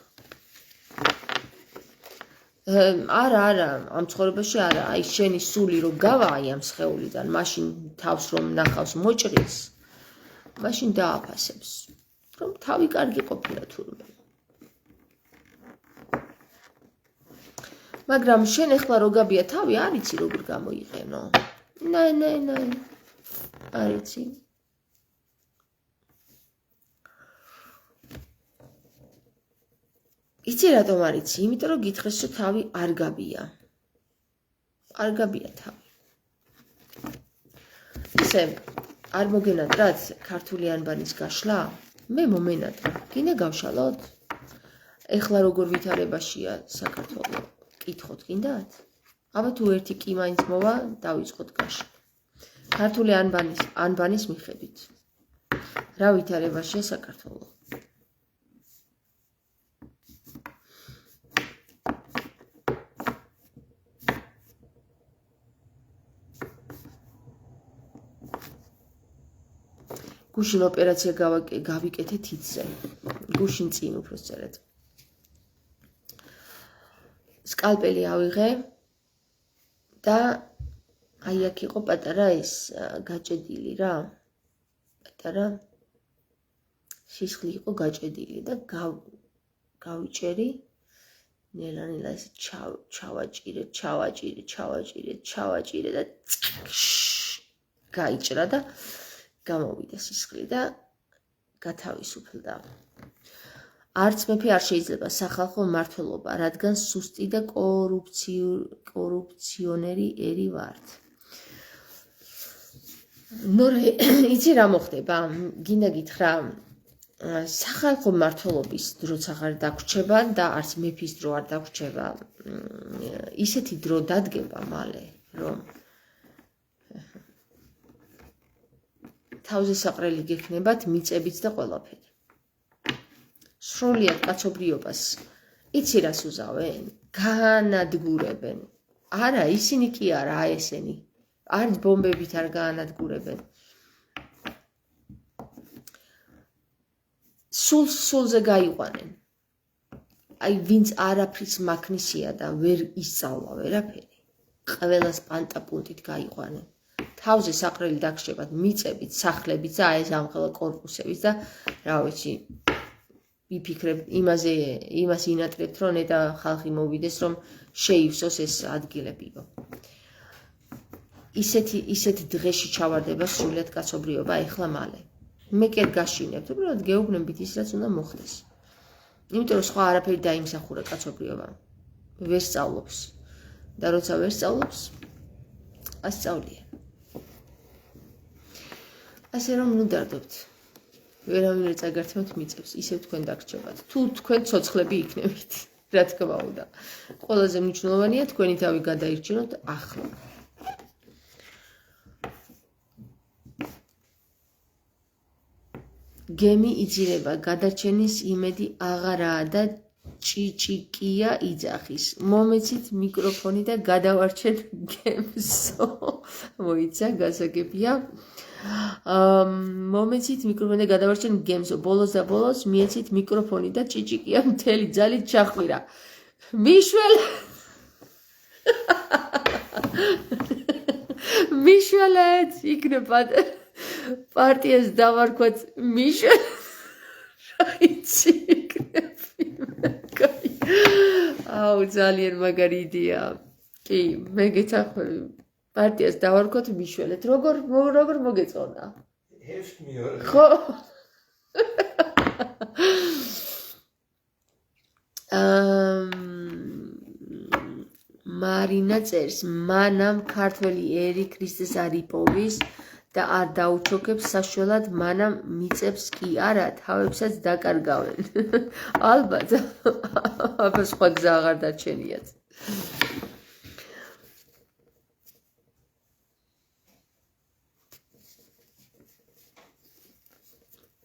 არა, ამ ცხოვრებაში არა, აი შენი სული რო გავა აი ამ სხეულიდან, მაშინ თავს რომ ნახავს მოჭრის, მაშინ დააფასებს, რომ თავი კარგი ყოფილა თურმე. მაგრამ შენ ეხლა რო გაბია თავი, არ იცი როგორ გამოიყენო. ნაი. არ იცი. იცი რატომ არ იცი? იმიტომ რომ გითხრეს რომ თავი არ გაბია. არ გაბია თავი. ისე არ მოგენატრათ ქართული ანბანის გაშლა? მე მომენატრა. გინდა გავშალოთ? ეხლა როგორ ვითარებაშია საქართველო? კითხოთ გინდათ? აბა თუ ერთი კი მაინც მოვა, დავიწყოთ გაშლა. ქართული ანბანის მიხედვით. რა ვითარებაშია საქართველო? გუშინ ოპერაცია გავიკეთე თითზე. გუშინ წინ უბრალოდ. სკალპელი ავიღე და აი აქ იყო პატარა ის გაჭედილი რა. პატარა სისხლი იყო გაჭედილი და გავიჭერი. ნელა ეს ჩავაჭირე და გაიჭრა და გამოვიდა სისხლი და გათავისუფლდა. არც მეფე არ შეიძლება სახალხო მმართველობა, რადგან სუსტი და კორუფციონერი ერი ვართ. ნორე, იცი რა მოხდება? გინდა გითხრა, სახალხო მმართველობის დროც აღარ დაგვრჩება და არც მეფის დრო არ დაგვრჩება. ისეთი დრო დადგება მალე, რომ თავზე საყრელი გექნებათ მიწებიც და ყველაფერი. სრულიად კაცობრიობას იცი რას უზავენ? გაანადგურებენ. არა, ისინი კი არა, ესენი. არც ბომბებით არ გაანადგურებენ. სულზე გაიყვანენ. აი, ვინც არაფრის მაქნისია და ვერ ისწავლა ვერაფერი, ყველას პანტაპუნტით გაიყვანენ. თავზე საყრელი დაგშებათ, მიწებით, სახლებიც და აი ეს ამღელა კორპუსებით და რა ვიცი, ვიფიქრებ, იმას ინატრებთ, რომ ნეტა ხალხი მოვიდეს, რომ შეივსოს ეს ადგილებიო. ისეთი დღეში ჩავარდება სრულად კაცობრიობა ეხლა მალე. მე კი გაშინებთ, უბრალოდ გეუბნებით ის, რაც უნდა მოხდეს. იმიტომ რომ სხვა არაფერი დაიმსახურა კაცობრიობამ. ვერ სწავლობს. და როცა ვერ სწავლობს, ასწავლია. ასე რომ ნუ დარდობთ. ვერავინ ვერ წაგართმევთ მიწებს, ისევ თქვენ დაგრჩებათ. თუ თქვენ ცოცხლები იქნებით, რა თქმა უნდა. ყველაზე მნიშვნელოვანია თქვენი თავი გადაირჩინოთ ახლა. გემი იძირება, გადარჩენის იმედი აღარაა და ჭიჭიკია იძახის. მომეცით მიკროფონი და გადავარჩენ გემსო. მოიცა, გასაგებია. მომეცით მიკროფონი და გადავარჩენ გემსო. ბოლოს და ბოლოს მიეცით მიკროფონი და ჭიჭიკია მთელი ძალით ჩახვირა. მიშველეთ იქნება პარტიას დავარქვათ მიშელ. რაიცი იქნება. აუ, ძალიან მაგარი იდეა. კი, მე გეთანხმები. პარტიას დავარქვათ მიშველეთ. როგორ მოგეწონა? Hilft mir. ხო. მარინა წერს, მანამ ქართველი ერი ქრისტეს არ იპოვის და არ დაუჩოქებს საშველად, მანამ მიწებს კი არა, თავებსაც დაკარგავენ. ალბათ, აბა სხვა გზა აღარ დარჩენიათ.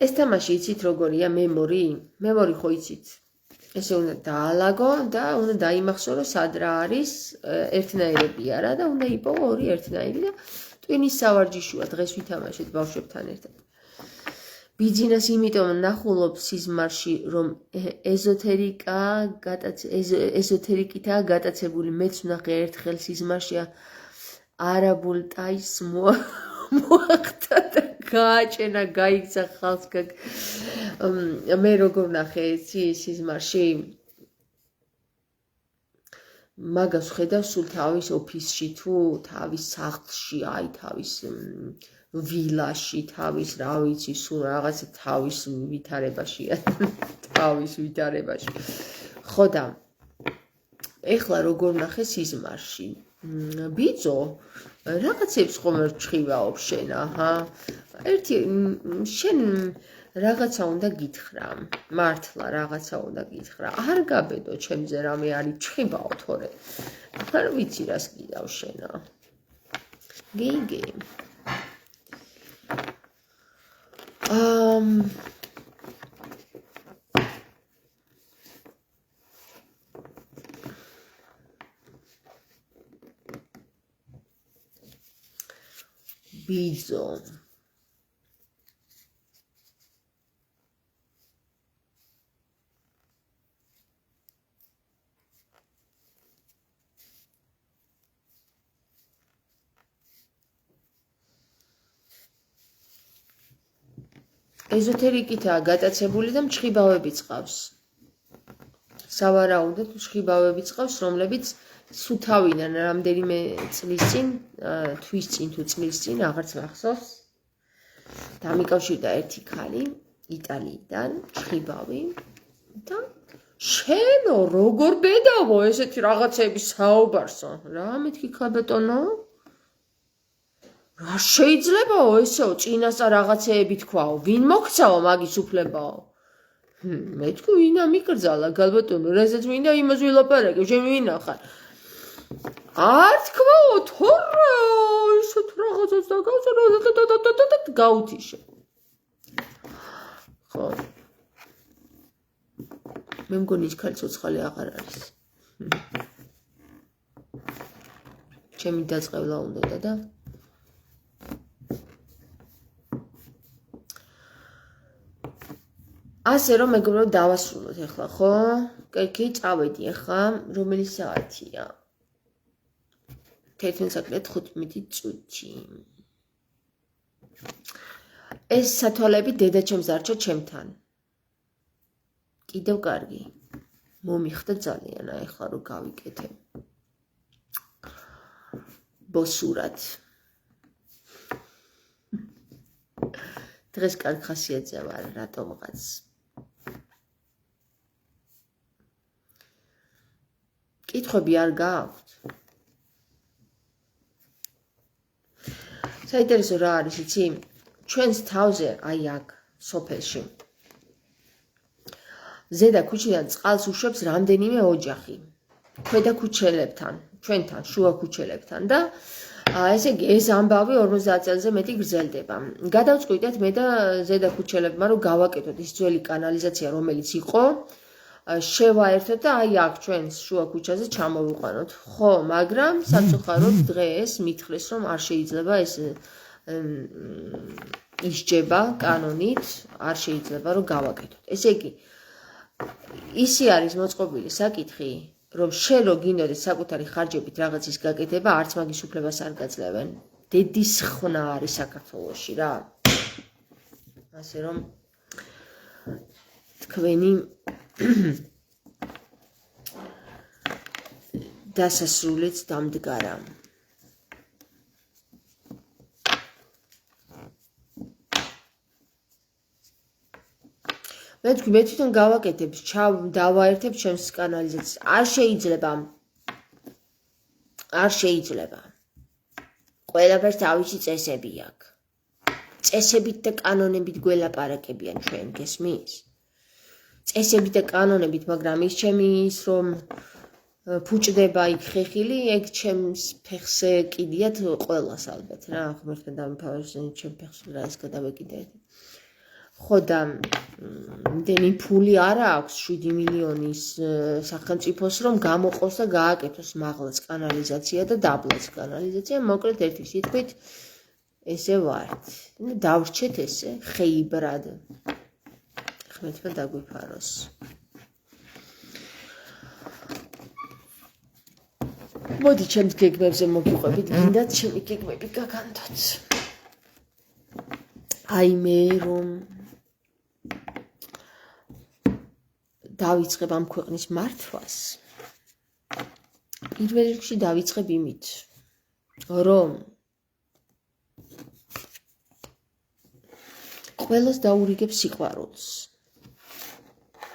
ეს თამაში იცით როგორია, მემორი ხო იცით? ესე უნდა დაალაგო და უნდა დაიმახსოვროს სად რა არის, ერთნაირები არა და უნდა იპოვო ორი ერთნაირი და ტვინის სავარჯიშოა, დღეს ვითამაშეთ ბავშვებთან ერთად. ბიძინას იმიტომ ნახულობ სიზმარში, რომ ეზოთერიკითაა გატაცებული, მეც ვნახე ერთხელ სიზმარში არაბულ ტაის მოახდა და გააჭენა, გაიქცა ხალხს. მე როგორ ვნახე სიზმარში? მაგას ხედავ სულ თავის ოფისში თუ თავის სახლში, აი თავის ვილაში, თავის რა ვიცი, სულ რაღაცა თავის ვითარებაშია. თავის ვითარებაში. ხო და ეხლა როგორ ვნახე სიზმარში? ბიძო, რაღაცებს ხომ რჩხივაობ შენ, აჰა. შენ რაღაცა უნდა გითხრა, მართლა რაღაცა უნდა გითხრა. არ გაბედო ჩემზე რამე არის, ჩხიბაო თორე. არ ვიცი რას გიდავ შენა. გიგი. ბიძო. ეზოთერიკითაა გატაცებული და მჩხიბავებიც ყავს. სავარაუდოდ მჩხიბავებიც ყავს, რომლებიც სუთავიდან რამდენიმე წლის წინ, თვის წინ თუ წლის წინ, აღარც მახსოვს. დამიკავშირდა ერთი ქალი იტალიიდან, მჩხიბავი და შენო როგორ ბედავო ესეთი რაღაცების საუბარსო. რა მეთქი ქალბატონო? რა შეიძლებაო ესეო, წინასწარ რაღაცეები თქვაო, ვინ მოგცაო მაგის უფლებაო? მე თქვი ვინა მიკრძალა ქალბატონო, რასაც მინდა იმას ვილაპარაკე, შენ ვინა ხარ? არ თქვაო, თორე ისეთ რაღაცას დაგავწერო და გაუთიშე. ხო. მე მგონი ის ქალი ცოცხალი აღარ არის. ჩემი დაწყევლა უნდა და ასე რომ მეგობრებო დავასრულოთ ახლა, ხო? კი, წავედი ახლა, რომელი საათია? 11:15 წუთი. ეს სათვალები დედაჩემს დარჩა ჩემთან. კიდევ კარგი. მომიხდა ძალიან ახლა რომ გავიკეთე. ბოსურად. დღეს კარგ ხასიათზე ვარ, რატომღაც. კითხვები არ გააქვთ? საინტერესო რა არის, იცი? ჩვენს თავზე, აი აქ, სოფელში. ზედა ქუჩიდან წყალს უშვებს რამდენიმე ოჯახი. ქვედა ქუჩელებთან, ჩვენთან, შუა ქუჩელებთან და ესე იგი, ეს ამბავი 50 წელზე მეტი გრძელდება. გადავწყვიტეთ მე და ზედა ქუჩელებმა, რომ გავაკეთოთ ის ძველი კანალიზაცია, რომელიც იყო, შევაერთოთ და აი აქ ჩვენს შუა ქუჩაზე ჩამოვიყვანოთ. ხო, მაგრამ საცოხაროდ დღეს მითხრეს, რომ არ შეიძლება ეს ისჯება კანონით, არ შეიძლება რომ გავაკეთოთ. ესე იგი, ისი არის მოწყობილი საკითხი, რომ შენ რო გინდოდეს საკუთარი ხარჯებით რაღაცის გაკეთება, არც მაგის უფლებას არ გაძლევენ. დედის ხნა არის საქართველოში რა. ასე რომ თქვენი დასასრულიც დამდგარა. მე თვითონ გავაკეთებ, დავაერთებ ჩემს კანალიზაციას. არ შეიძლება. ყველაფერს თავისი წესები აქვს. წესებით და კანონებით გველაპარაკებიან ჩვენ, გესმის? წესებით და კანონებით, მაგრამ ის ჩემი ის რომ ფუჭდება იქ ხეხილი, ეგ ჩემს ფეხზე კიდიათ ყველას ალბათ რა, ღმერთთან დამიფაროს ჩემ ფეხს რა ეს გადავეკიდე. ხო და იმდენი ფული არა აქვს 7 მილიონის სახელმწიფოს რომ გამოყოს და გააკეთოს მაღლაც კანალიზაცია და დაბლაც კანალიზაცია, მოკლედ ერთი სიტყვით ესე ვართ. დავრჩეთ ესე ხეიბრად. ღმერთმა დაგვიფაროს. მოდი ჩემს გეგმებზე მოგიყვებით, გინდათ ჩემი გეგმები გაგანდოთ. აი მე რომ დავიწყებ ამ ქვეყნის მართვას. პირველ რიგში დავიწყებ იმით, რომ ყველას დაურიგებ სიყვარულს.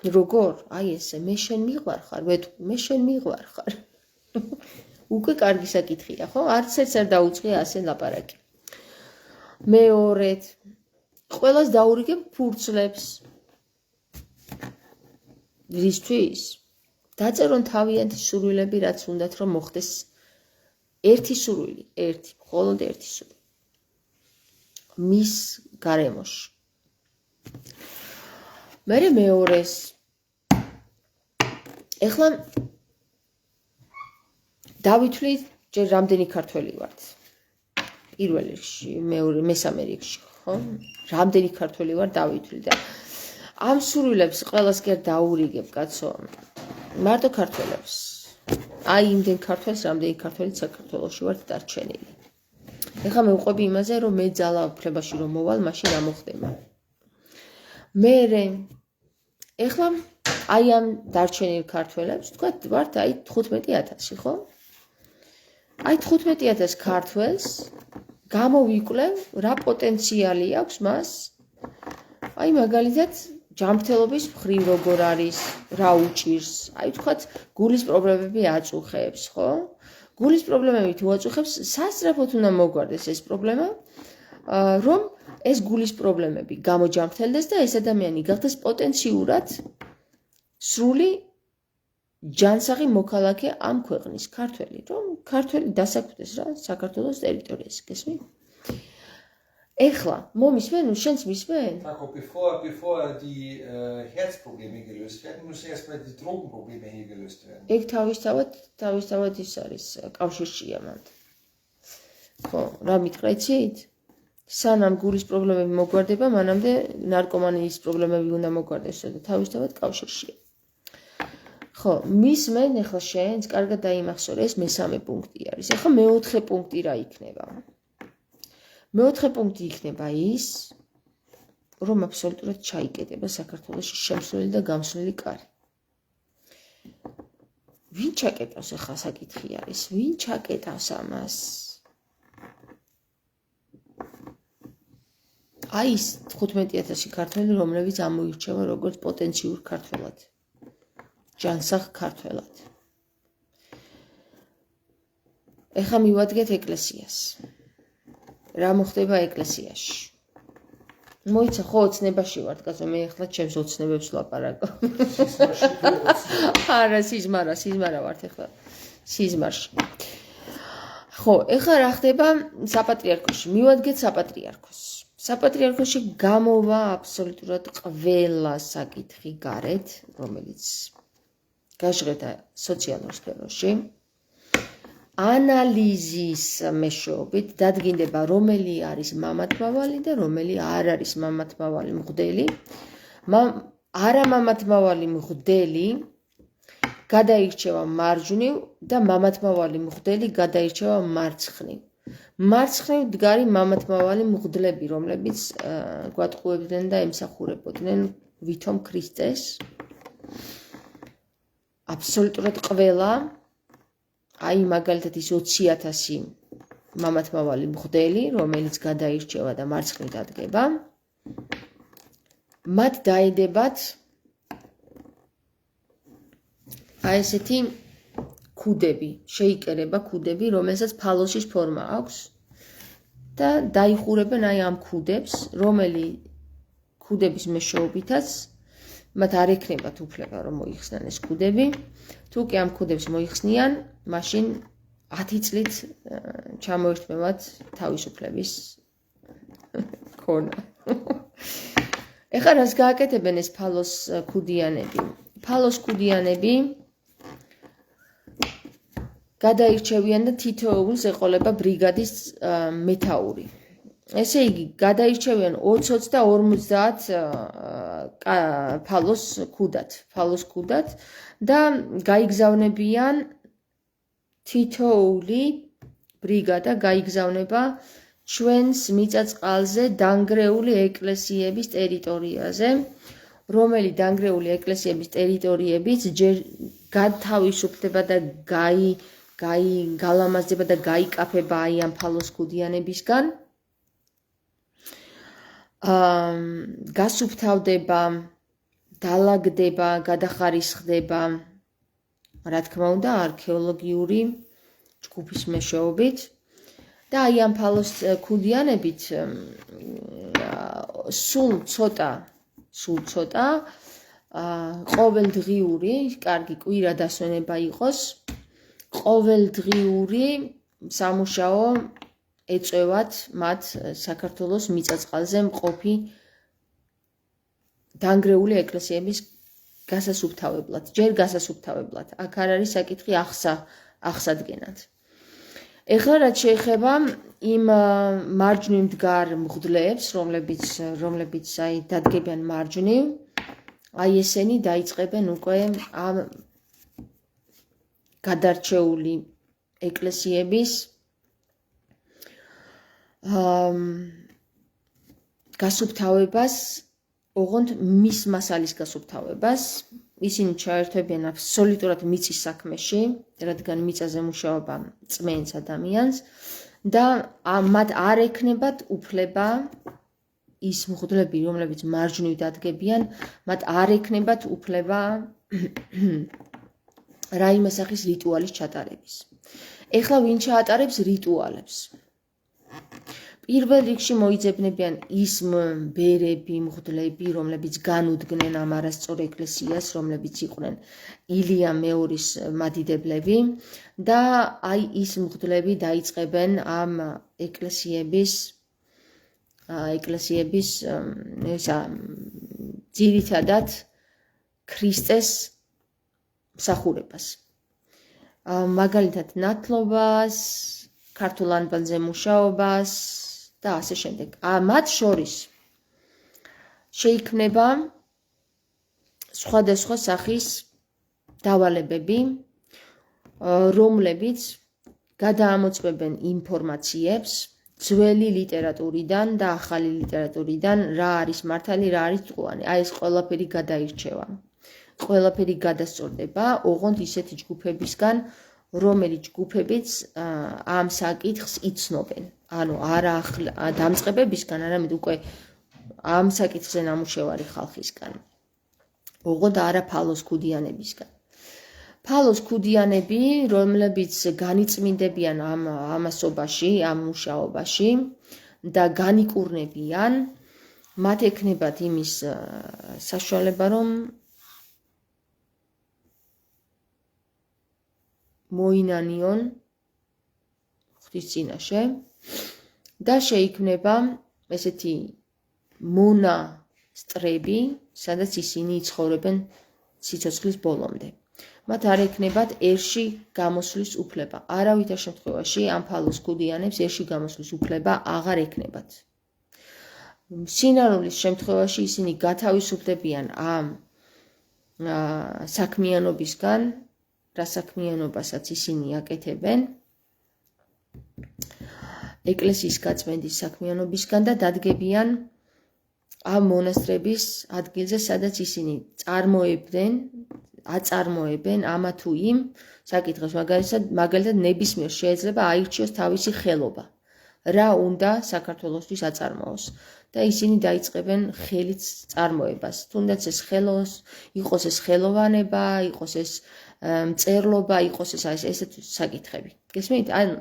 როგორ? აი ესე, მე შენ მიყვარხარ, მე შენ მიყვარხარ. უკვე კარგი საკითხია, ხო? არც ერთს არ დაუწყია ასე ლაპარაკი. მეორედ, ყველას დაურიგებ ფურცლებს. რისთვის? დაწერონ თავიანთი სურვილები, რაც უნდათ რომ მოხდეს. ერთი სურვილი, მხოლოდ ერთი სურვილი. მის გარემოში. მერე მეორეს. ეხლა დავითვლი ჯერ რამდენი ქართველი ვართ. პირველ რიგში, მესამე რიგში, ხო? რამდენი ქართველი ვარ დავითვლი და ამ სურვილებს ყველას კი არ დაურიგებ, კაცო. მარტო ქართველებს. აი იმდენ ქართველს, რამდენი ქართველი საქართველოში ვართ დარჩენილი. ეხლა მე ვყვები იმაზე, რომ მე ძალა უფლებაში რომ მოვალ, მაშინ რა მოხდება. მერე ეხლა აი ამ დარჩენილ ქართველებს თქვათ ვართ აი 15,000, ხო? აი 15,000 ქართველს გამოვიკლევ, რა პოტენციალი აქვს მას? აი მაგალითად ჯანმრთელობის მხრივ როგორ არის, რა უჭირს? აი თქვათ გულის პრობლემები აწუხებს, ხო? გულის პრობლემები თუ აწუხებს, სასწრაფოდ უნდა მოგვარდეს ეს პრობლემა, რომ ეს გულის პრობლემები გამოჯანმრთელდეს და ეს ადამიანი გახდეს პოტენციურად სრული ჯანსაღი მოქალაქე ამ ქვეყნის ქართველი, რომ ქართველი დასაქმდეს რა საქართველოს ტერიტორიაზე, გესმით? ეხლა მომისმენ, შენც მისმენ? Bevor die Herzprobleme gelöst werden, müssen erstmal die Drogenprobleme hier gelöst werden. ეგ თავისთავად ის არის კავშირშია მანდ. ხო, რა მითხრა იცით? სანამ გულის პრობლემები მოგვარდება, მანამდე ნარკომანიის პრობლემები უნდა მოგვარდეს და თავისთავად კავშირშია. ხო, მისმენ ეხლა შენს, კარგად დაიმახსოვრე, ეს მესამე პუნქტი არის. ეხლა მეოთხე პუნქტი რა იქნება? მეოთხე პუნქტი იქნება ის, რომ აბსოლუტურად ჩაიკეტება საქართველოში შემსვლელი და გამსვლელი კარი. ვინ ჩაკეტავს ახლა საკითხი არის? ვინ ჩაკეტავს ამას? აი ის 15,000 ქართველი, რომლებიც ამოირჩევა როგორც პოტენციურ ქართველად. ჯანსაღ ქართველად. ეხლა მივადგეთ ეკლესიას. რა მოხდება ეკლესიაში? მოიცა ხო ოცნებაში ვარ, კაცო, მე ახლა ჩემს ოცნებებს ვლაპარაკო. არა, სიზმარა ვარ ახლა. სიზმარში. ხო, ეხლა რა ხდება საპატრიარქოში? მივადგეთ საპატრიარქოს. საპატრიარქოში გამოვა აბსოლუტურად ყველა საკითხი გარეთ, რომელიც გაჟღერდა სოციალურ სფეროში. ანალიზის მეშვეობით დადგინდება, რომელი არის მამათმავალი და რომელი არ არის მამათმავალი მღვდელი. არა მამათმავალი მღვდელი გადაირჩევა მარჯვნივ და მამათმავალი მღვდელი გადაირჩევა მარცხნივ. მარცხნივ დგარი მამათმავალი მღვდლები, რომლებიც გვატყუებდნენ და ემსახურებოდნენ ვითომ ქრისტეს. აბსოლუტურად ყველა, აი მაგალითად ის 20,000 მამათმავალი მღვდელი, რომელიც გადაირჩევა და მარცხნივ დადგება, მათ დაედებათ აი ესეთი ქუდები, შეიკერება ქუდები, რომელსაც ფალოსის ფორმა აქვს და დაიხურებენ აი ამ ქუდებს, რომელი ქუდების მეშვეობითაც მათ არ ექნებათ უფლება, რომ მოიხსნან ეს ქუდები. თუ კი ამ ქუდებს მოიხსნიან, მაშინ 10 წლით ჩამოერთმევათ თავისუფლების ქონა. ეხლა რას გააკეთებენ ეს ფალოს ქუდიანები? ფალოს ქუდიანები გადაირჩევიან და თითოეულს ეყოლება ბრიგადის მეთაური. ესე იგი, გადაირჩევიან 20 და 50 ფალოს ქუდად და გაიგზავნებიან თითოეული ბრიგადა გაიგზავნება ჩვენს მიწა-წყალზე დანგრეული ეკლესიების ტერიტორიაზე, რომელი დანგრეული ეკლესიების ტერიტორიებიც ჯერ გათავისუფლდება და გალამაზდება და გაიკაფება აი ამ ფალოს ქუდიანებისგან. გასუფთავდება, დალაგდება, გადახარისხდება, რა თქმა უნდა, არქეოლოგიური ჯგუფის მეშვეობით და აი ამ ფალოს ქუდიანებით სულ ცოტა ყოველდღიური, კარგი კვირა დასვენება იყოს, ყოველდღიური სამუშაო ეწევათ მათ საქართველოს მიწა-წყალზე მყოფი დანგრეული ეკლესიების გასასუფთავებლად, ჯერ გასასუფთავებლად. აქ არ არის საკითხი აღსადგენად. ეხლა რაც შეეხება იმ მარჯვნივ მდგარ მღვდლებს, რომლებიც აი დადგებიან მარჯვნივ, აი ესენი დაიწყებენ უკვე ამ გადარჩეული ეკლესიების გასუფთავებას, ოღონდ მის მასალის გასუფთავებას. ისინი ჩაერთვებიან აბსოლუტურად მიწის საქმეში, რადგან მიწაზე მუშაობა წმენს ადამიანს და მათ არ ექნებათ უფლება ის მღვდლები, რომლებიც მარჯვნივ დადგებიან, მათ არ ექნებათ უფლება რაიმე სახის რიტუალის ჩატარების. ეხლა ვინ ჩაატარებს რიტუალებს? პირველ რიგში მოიძებნებიან ის ბერები, მღვდლები, რომლებიც განუდგნენ ამ არასწორ ეკლესიას, რომლებიც იყვნენ ილია მეორის მადიდებლები და აი ის მღვდლები დაიწყებენ ამ ეკლესიების ეკლესიების ძირითადად ქრისტეს მსახურებას. მაგალითად ნათლობას, ქართულ ანბანზე მუშაობას და ასე შემდეგ. მათ შორის შეიქმნება სხვადასხვა სახის დავალებები, რომლებიც გადაამოწმებენ ინფორმაციებს ძველი ლიტერატურიდან და ახალი ლიტერატურიდან, რა არის მართალი, რა არის წვიანი. აი ეს ყველაფერი გადაირჩევა. ყველაფერი გადასწორდება ოღონდ ისეთი ჯგუფებისგან, რომელიც ჯგუფებიც ამ საკითხს იცნობენ. ანუ არა დამწყებებისგან, არამედ უკვე ამ საკითხზე ნამუშევარი ხალხისგან. ოღონდ არა ფალოს ქუდიანებისგან. ფალოს ქუდიანები, რომლებიც განიწმინდებიან ამ ამასობაში, ამ მუშაობაში და განიკურნებიან, მათ ექნებათ იმის საშუალება, რომ მოინანიონ ღვთის წინაშე და შეიქმნება ესეთი მონასტრები, სადაც ისინი იცხოვრებენ სიცოცხლის ბოლომდე. მათ არ ექნებათ ერში გამოსვლის უფლება. არავითარ შემთხვევაში ამ ფალოს ქუდიანებს ერში გამოსვლის უფლება აღარ ექნებათ. სინანულის შემთხვევაში ისინი გათავისუფლებიან ამ საქმიანობისგან, რა საქმიანობასაც ისინი აკეთებენ, ეკლესიის გაწმენდის საქმიანობისგან და დადგებიან ამ მონასტრების ადგილზე, სადაც ისინი აწარმოებენ ამა თუ იმ საკითხებს, მაგალითად ნებისმიერ შეიძლება აირჩიოს თავისი ხელობა, რა უნდა საქართველოსთვის აწარმოოს და ისინი დაიწყებენ ხელით წარმოებას. თუნდაც ეს იყოს ეს ხელოვანება, იყოს ეს მწერლობა, იყოს ესეთი საკითხები. გესმით? ანუ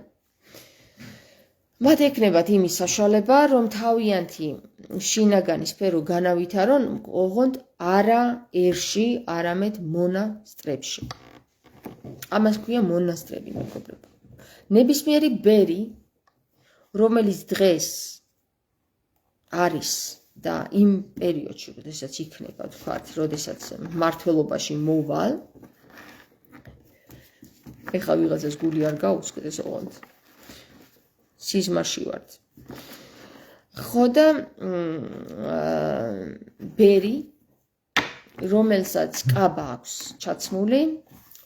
მათ ექნებათ იმის საშუალება, რომ თავიანთი შინაგანი სფერო განავითარონ, ოღონდ არა ერში, არამედ მონასტრებში. ამას ქვია მონასტრები, მეგობრებო. ნებისმიერი ბერი, რომელიც დღეს არის და იმ პერიოდში, როდესაც იქნება, თქვათ, როდესაც მმართველობაში მოვალ, ეხლა ვიღაცას გული არ გაუწყვეტს ოღონდ. სიზმარში ვართ. ხო და ბერი, რომელსაც კაბა აქვს ჩაცმული,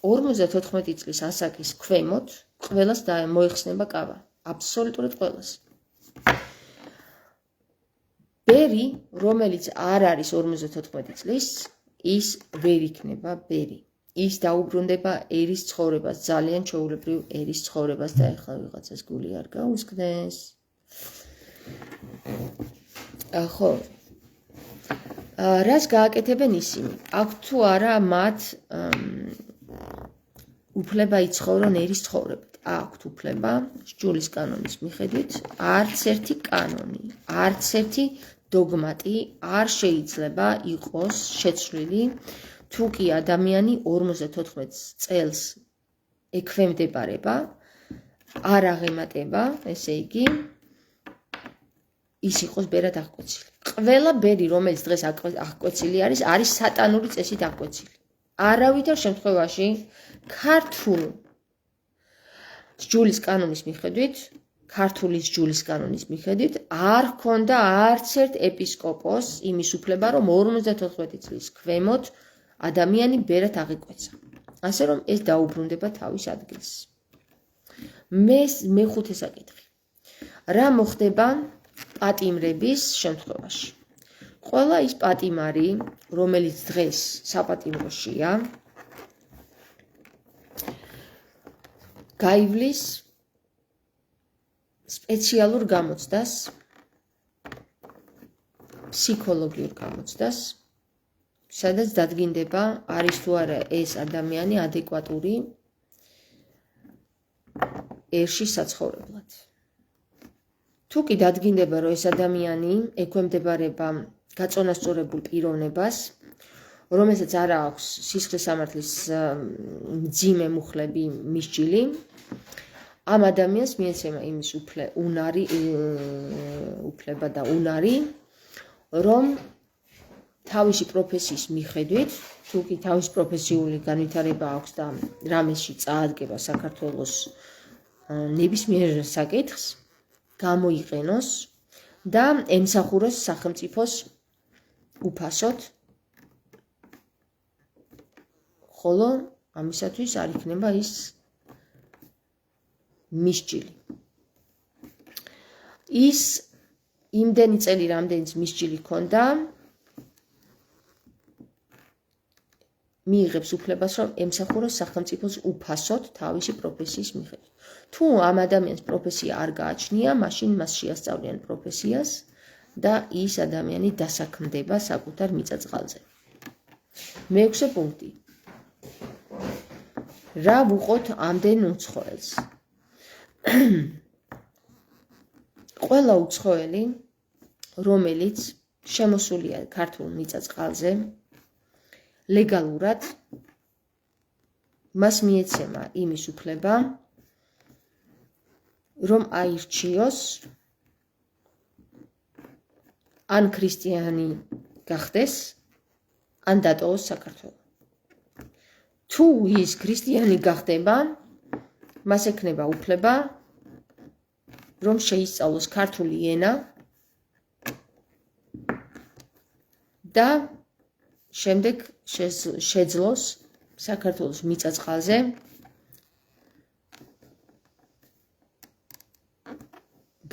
54 წლის ასაკის ქვემოთ, ყველას მოიხსნება კაბა. აბსოლუტურად ყველას. ბერი, რომელიც არ არის 54 წლის, ის ვერ იქნება ბერი. ის დაუბრუნდება ერის ცხოვრებას, ძალიან ჩვეულებრივ ერის ცხოვრებას და ეხლა ვიღაცას გული არ გაუსკდეს. ხო. რას გააკეთებენ ისინი? აქვთ თუ არა მათ უფლება იცხოვრონ ერის ცხოვრებით? აქვთ უფლება, სჯულის კანონის მიხედვით, არც ერთი კანონი, არც ერთი დოგმატი არ შეიძლება იყოს შეცვლილი, თუ კი ადამიანი 54 წელს ექვემდებარება, არ აღემატება, ესე იგი, ის იყოს ბერად აღკვეცილი. ყველა ბერი, რომელიც დღეს აღკვეცილი არის სატანური წესით აღკვეცილი. არავითარ შემთხვევაში ქართული სჯულის კანონის მიხედვით, არ ჰქონდა არც ერთ ეპისკოპოსს იმის უფლება, რომ 54 წლის ქვემოთ ადამიანი ბერად აღიკვეცა. ასე რომ ეს დაუბრუნდება თავის ადგილს. მეხუთე საკითხი. რა მოხდება პატიმრების შემთხვევაში? ყველა ის პატიმარი, რომელიც დღეს საპატიმროშია, გაივლის სპეციალურ გამოცდას, ფსიქოლოგიურ გამოცდას, სადაც დადგინდება, არის თუ არა ეს ადამიანი ადეკვატური ერში საცხოვრებლად. თუ კი დადგინდება, რომ ეს ადამიანი ექვემდებარება გაწონასწორებულ პიროვნებას, რომელსაც არ აქვს სისხლის სამართლის მძიმე მუხლები მისჯილი, ამ ადამიანს მიეცემა იმის უფლება და უნარი, რომ თავისი პროფესიის მიხედვით, თუ კი თავისი პროფესიული განვითარება აქვს და რამეში წაადგება საქართველოს ნებისმიერ საკითხს, გამოიყენოს და ემსახუროს სახელმწიფოს უფასოდ, ხოლო ამისათვის არ იქნება ის მისჯილი. ის იმდენი წელი, რამდენიც მისჯილი ჰქონდა, მიიღებს უფლებას, რომ ემსახუროს სახელმწიფოს უფასოდ თავისი პროფესიის მიხედვით. თუ ამ ადამიანს პროფესია არ გააჩნია, მაშინ მას შეასწავლიან პროფესიას და ის ადამიანი დასაქმდება საკუთარ მიწა-წყალზე. მეექვსე პუნქტი. რა ვუყოთ ამდენ უცხოელს? ყველა უცხოელი, რომელიც შემოსულია ქართულ მიწა-წყალზე, ლეგალურად მას მიეცემა იმის უფლება, რომ აირჩიოს ან ქრისტიანი გახდეს, ან დატოვოს საქართველო. თუ ის ქრისტიანი გახდება, მას ექნება უფლება, რომ შეისწავლოს ქართული ენა და შემდეგ შეძლოს საქართველოს მიწა-წყალზე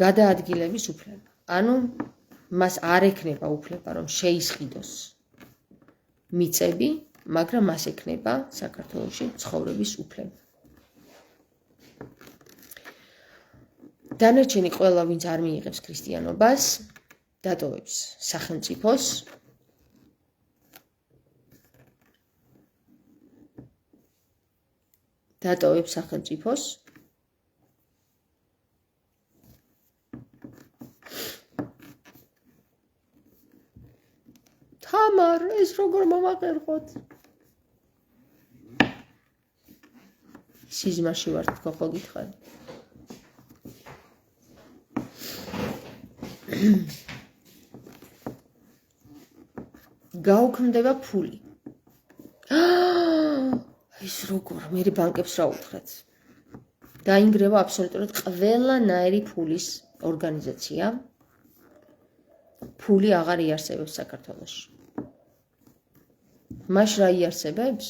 გადაადგილების უფლება. ანუ მას არ ექნება უფლება, რომ შეისყიდოს მიწები, მაგრამ მას ექნება საქართველოში ცხოვრების უფლება. დანარჩენი ყველა, ვინც არ მიიღებს ქრისტიანობას, დატოვებს სახელმწიფოს თამარ, ეს როგორ მომაყერხოთ? სიზმარში ვარ, თქო ხო გითხარი. გაუქმდება ფული. ეს როგორ? მე ბანკებს რა უთხრათ? დაინგრევა აბსოლუტურად ყველანაირი ფულის ორგანიზაცია. ფული აღარ იარსებებს საქართველოში. მაშ რა იარსებებს?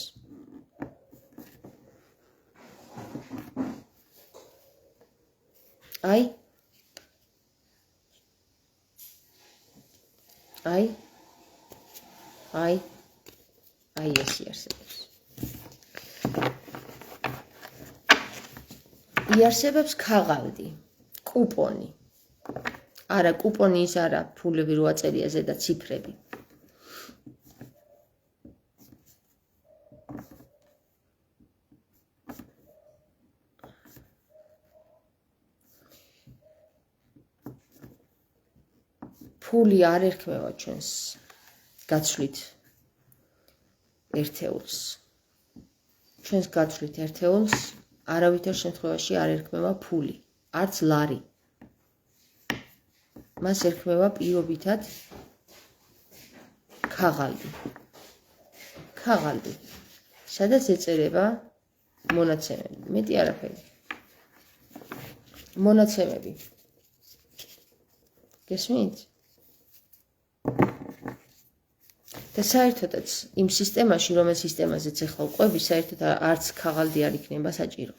აი ეს იარსებებს. იარსებებს ქაღალდი, კუპონი. არა, კუპონი ის არა, ფულები რო აწერია ზედა ციფრები. ფული არ ერქმევა ჩვენს გაცვლით ერთეულს. ჩვენს გაცვლით ერთეულს არავითარ შემთხვევაში არ ერქმევა ფული, არც ლარი. მას ერქმევა პირობითად ქაღალდი. ქაღალდი. სადაც ეწერება მონაცემები. მეტი არაფერი. მონაცემები. გესმით? და საერთოდაც იმ სისტემაში, რომელ სისტემაზეც ახლა ვყვები, საერთოდ არც ქაღალდი არ იქნება საჭირო.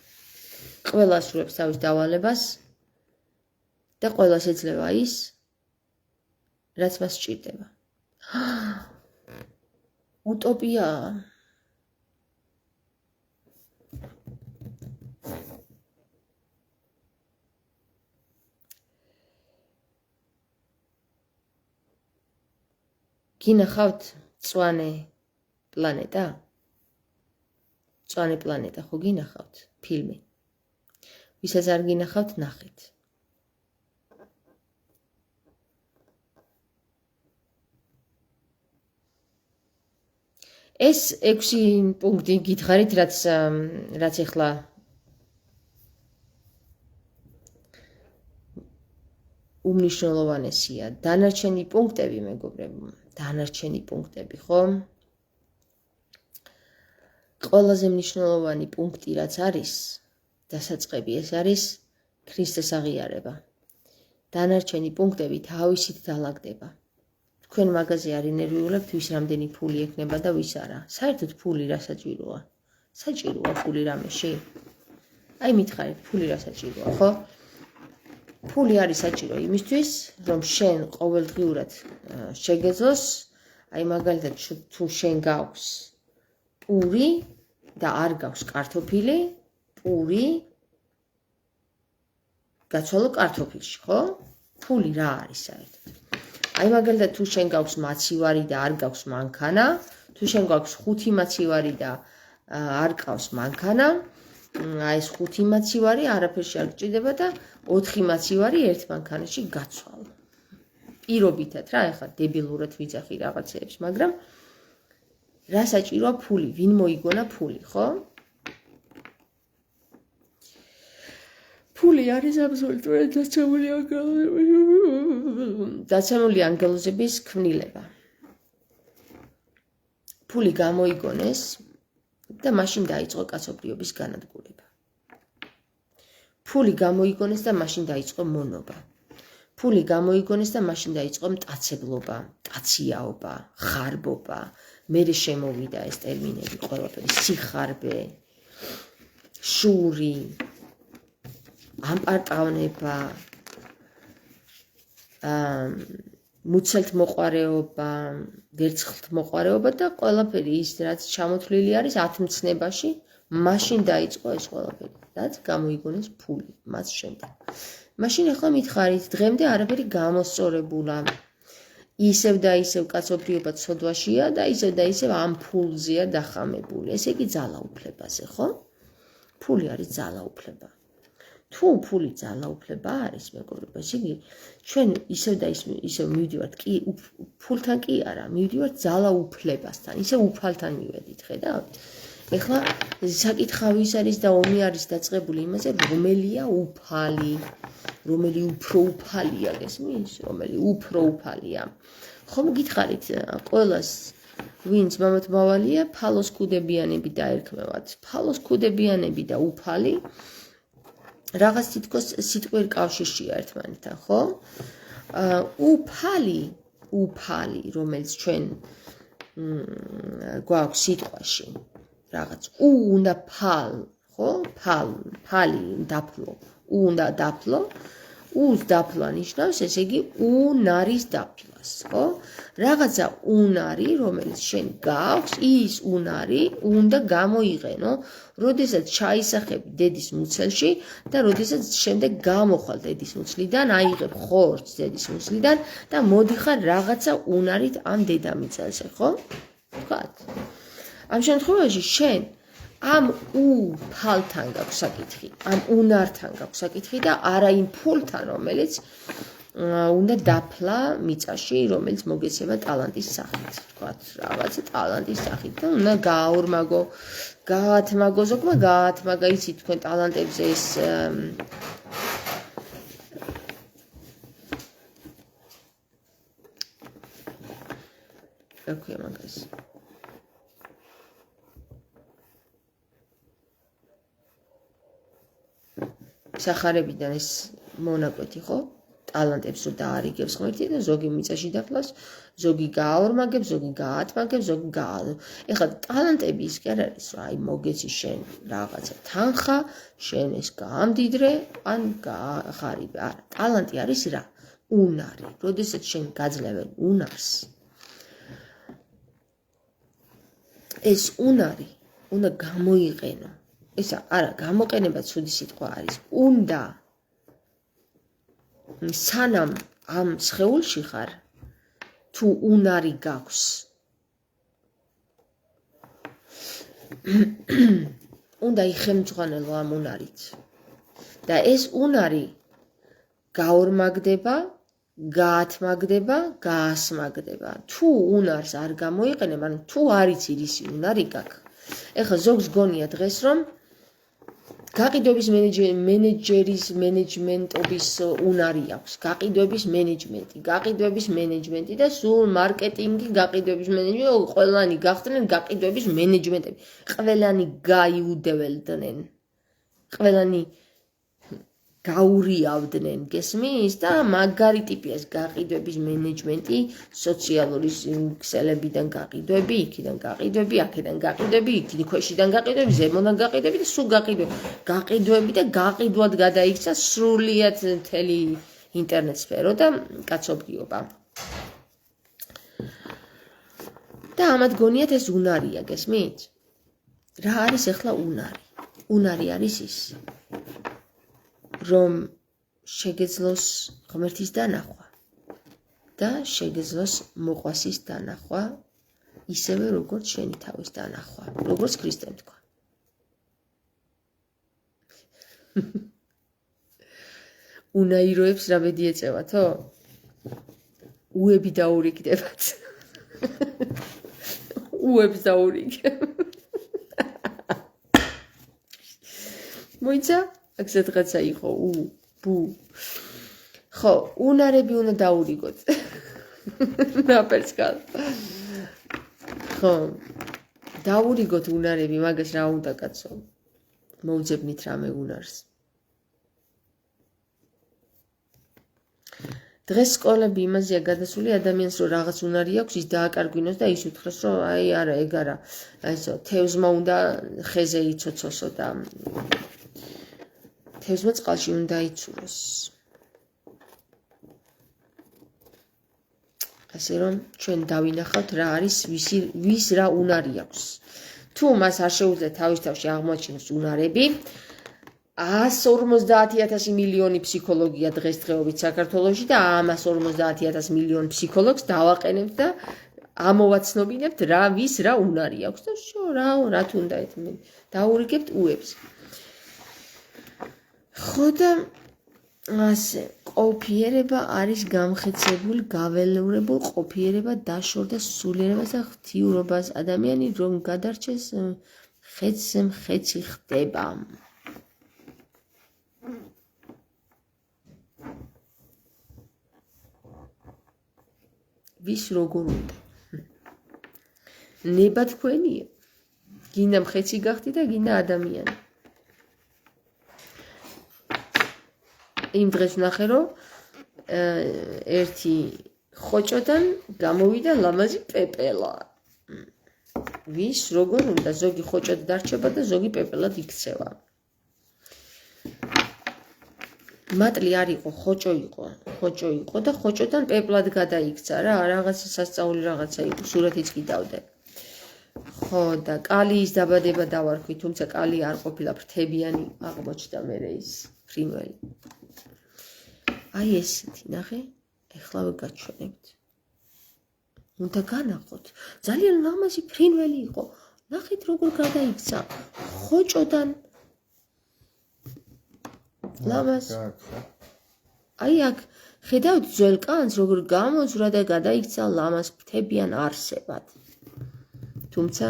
ყველა ასრულებს თავის დავალებას და ყველას ეძლევა ის, რაც მას სჭირდება. უტოპიაა. გინახავთ მწვანე პლანეტა? მწვანე პლანეტა ხო გინახავთ ფილმი? ვისაც არ გინახავთ, ნახეთ. ეს 6 პუნქტი გითხარით, რაც ეხლა უმნიშვნელოვანესია. დანარჩენი პუნქტები, მეგობრებო, დანარჩენი პუნქტები, ხო? ყველაზე მნიშვნელოვანი პუნქტი რაც არის, დასაწყები ეს არის ქრისტეს აღიარება. დანარჩენი პუნქტები თავისით დალაგდება. თქვენ მაგაზე არ ინერვიულებთ, ვის რამდენი ფული ექნება და ვის არა. საერთოდ ფული რა საჭიროა? საჭიროა ფული რამეში? აი მითხარით, ფული რა საჭიროა, ხო? ფული არის საჭირო იმისთვის, რომ შენ ყოველდღიურად შეგეძლოს, აი მაგალითად თუ შენ გაქვს პური და არ გაქვს კარტოფილი, პური გაცვალო კარტოფილში, ხო? ფული რა არის საერთოდ? აი მაგალითად თუ შენ გაქვს მაცივარი და არ გაქვს მანქანა, თუ შენ გაქვს 5 მაცივარი და არ გაქვს მანქანა, აი ეს 5 მაცივარი არაფერში არ გჭირდება და 4 მაცივარი ერთ მანქანაში გაცვალ. პირობითად რა, ეხლა დებილურად ვიძახი რაღაცეებს, მაგრამ რა საჭიროა ფული? ვინ მოიგონა ფული, ხო? ფული არის აბსოლუტურად დაცემული ანგელოზების ქმნილება. ფული გამოიგონეს და მაშინ დაიწყო კაცობრიობის განადგურება. ფული გამოიგონეს და მაშინ დაიწყო მონობა. ფული გამოიგონეს და მაშინ დაიწყო მტაცებლობა, მტაციაობა, ხარბობა. მერე შემოვიდა ეს ტერმინები ყველაფერი, სიხარბე, შური, ამპარტავნება, მუცელთ მოყარეობა, ვერცხლთ მოყარეობა და ყველაფერი ის რაც ჩამოთვლილი არის ათმცნებაში, მაშინ დაიწყო ეს ყველაფერი, რაც გამოიგონეს ფული მას შემდეგ. მაშინ ახლა მითხარით, დღემდე არაფერი გამოსწორებულა. ისევ და ისევ კაცობრიობა ცოდვაშია და ისევ ამ ფულზეა დახამებული. ესე იგი ძალაუფლებაზე, ხო? ფული არის ძალაუფლება. თუ ფული ძალაუფლება არის, მეგობრებო, ესე იგი ჩვენ ისევ და ისევ მივდივართ კი ფულთან კი არა, მივდივართ ძალაუფლებასთან, ისევ უფალთან მივედით, ხედავთ? ეხლა საკითხავი ის არის და ომი არის დაწყებული იმაზე, რომელია უფალი, რომელი უფრო უფალია, გესმის? რომელი უფრო უფალია. ხომ გითხარით, ყველას ვინც მამათმავალია, ფალოს ქუდებიანები დაერქმევათ. ფალოს ქუდებიანები და უფალი რაღაც თითქოს სიტყვიერ კავშირშია ერთმანეთთან, ხო? უფალი, რომელიც ჩვენ გვაქვს სიტყვაში, რაღაც უნდა ფალ, ხო? ფალი დაფლო, უნდა დაფლო, უს დაფლა ნიშნავს, ესე იგი უნარის დაფლას, ხო? რაღაცა უნარი, რომელიც შენ გაქვს, ის უნარი უნდა გამოიყენო, როდესაც ჩაისახები დედის მუცელში და როდესაც შემდეგ გამოხვალ დედის მუცლიდან, აიღებ ხორცს დედის მუცლიდან და მოდიხარ რაღაცა უნარით ამ დედამიწაზე, ხო? ვთქვათ. ამ შემთხვევაში შენ ამ უფალთან გაქვს საკითხი, ამ უნართან გაქვს საკითხი და არა იმ ფულთან, რომელიც უნდა დაფლა მიწაში, რომელიც მოგეცემა ტალანტის სახით, ვთქვათ, რაღაცა ტალანტის სახით და უნდა გაათმაგო ზოგმა გაათმაგა, იცით თქვენ ტალანტებზე ეს რა ქვია მაგას? სახარებიდან ეს მონაკვეთი, ხო? ტალანტებს რო დაარიგებს ღმერთი და ზოგი მიწაში დაფლავს, ზოგი გააორმაგებს, ზოგი გაათმაგებს, ზოგი ეხლა ტალანტები ის კი არ არის, რომ აი მოგეცი შენ რაღაცა თანხა, შენ ეს გაამდიდრე, ან გაახარიბე. არა, ტალანტი არის რა? უნარი. როდესაც შენ გაძლევენ უნარს, ეს უნარი უნდა გამოიყენო. ესა არა, გამოყენება ცუდი სიტყვა არის. უნდა სანამ ამ სხეულში ხარ, თუ უნარი გაქვს, უნდა იხელმძღვანელო ამ უნარით. და ეს უნარი გაორმაგდება, გაათმაგდება, გაასმაგდება. თუ უნარს არ გამოიყენებ, ანუ თუ არ იცი რისი უნარი გაქვს. ეხლა ზოგს გონია დღეს, რომ გაყიდვების მენეჯერის მენეჯმენტობის უნარი აქვს, გაყიდვების მენეჯმენტი და სულ მარკეტინგი, გაყიდვების მენეჯმენტი, ყველანი გახდნენ გაყიდვების მენეჯმენტები. ყველანი გაიუდეველდნენ. ყველანი გაურიავდნენ, გესმის? და მაგარი ტიპია ეს გაყიდვების მენეჯმენტი, სოციალური ქსელებიდან გაყიდვები, იქიდან გაყიდვები, აქედან გაყიდვები, იქიდან ქვეშიდან გაყიდვები, ზემოდან გაყიდვები და სულ გაყიდვები და გაყიდვად გადაიქცა სრულიად მთელი ინტერნეტ სფერო და კაცობრიობა. და ამათ გონიათ ეს უნარია, გესმით? რა არის ახლა უნარი? უნარი არის ის, რომ შეგეძლოს ღმერთის დანახვა და შეგეძლოს მოყვასის დანახვა, ისევე როგორც შენი თავის დანახვა, როგორც ქრისტემ თქვა. უნაიროებს რა ბედი ეწევათო? უები დაურიგდებათ. უებს დაურიგებ. მოიცა? აქ სადღაცა იყო ბუ. ხო, უნარები უნდა დაურიგოთ. ნაპერწკალ. ხო. დაურიგოთ უნარები, მაგას რა უნდა კაცო? მოვძებნით რამე უნარს. დღეს სკოლები იმაზეა გადასული ადამიანს რომ რაღაც უნარი აქვს, ის დააკარგვინოს და ის უთხროს რომ აი არა, ეგ არა. აისო, თევზმა უნდა ხეზე იცოცოსო და თევზმა წყალში უნდა იცუროს. ასე რომ ჩვენ დავინახავთ რა არის ვის რა უნარი აქვს. თუ მას არ შეუძლია თავის თავში აღმოაჩინოს უნარები, 150,000 მილიონი ფსიქოლოგია დღესდღეობით საქართველოში და 150,000 მილიონი ფსიქოლოგს დავაყენებთ და ამოვაცნობინებთ რა ვის რა უნარი აქვს და რა თუნდა ეთმე დაურიგებთ უებს. ხო და ასე ყოფიერება არის გამხეცებული, გაველურებულ ყოფიერება დაშორდა სულიერებას და ღვთიურობას. ადამიანი რომ გადარჩეს ხეცზე მხეცი ხდება. ვის როგორ უნდა? ნება თქვენია. გინდა მხეცი გახდი და გინდა ადამიანი. იმ დღეს ვნახე რომ ერთი ხოჭოდან გამოვიდა ლამაზი პეპელა. ვის როგორ უნდა? ზოგი ხოჭოდ დარჩება და ზოგი პეპელად იქცევა. მატლი არ იყო, ხოჭო იყო და ხოჭოდან პეპლად გადაიქცა რა, რაღაცა სასწაული რაღაცა იყო, სურათიც კიდავდე. ხო და კალიის დაბადება დავარქვი, თუმცა კალი არ ყოფილა ფრთებიანი, აღმოჩნდა მერე ის ფრინველი. აი ესეთი, ნახე, ეხლავე გაჩვენებთ. უნდა განახოთ, ძალიან ლამაზი ფრინველი იყო. ნახეთ როგორ გადაიქცა, ხოჭოდან ლამაზ. აი აქ ხედავთ ძველ კანს როგორ გამოძვრა და გადაიქცა ლამაზ ფრთებიან არსებად. თუმცა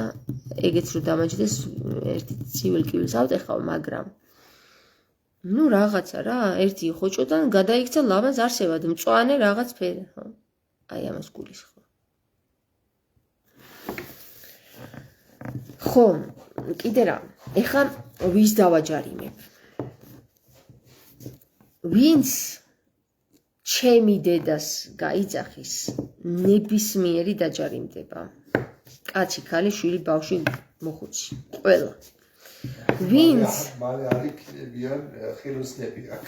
ეგეც რო დამაჯდეს ერთი ცივილკივილს ავტეხავ, მაგრამ ნუ რაღაცა რა, ერთი ხოჭოდან გადაიქცა ლამაზ არსებად, მწვანე რაღაც ფერი, ხო? აი ამას გულისხმობ. ხო, კიდე რა, ეხლა ვის დავაჯარიმებ? ვინც ჩემი დედას გაიძახის, ნებისმიერი დაჯარიმდება. კაცი, ქალი, შვილი, ბავშვი, მოხუცი, ყველა. ვინც მალე არ იქნებიან ხელოსნები აქ.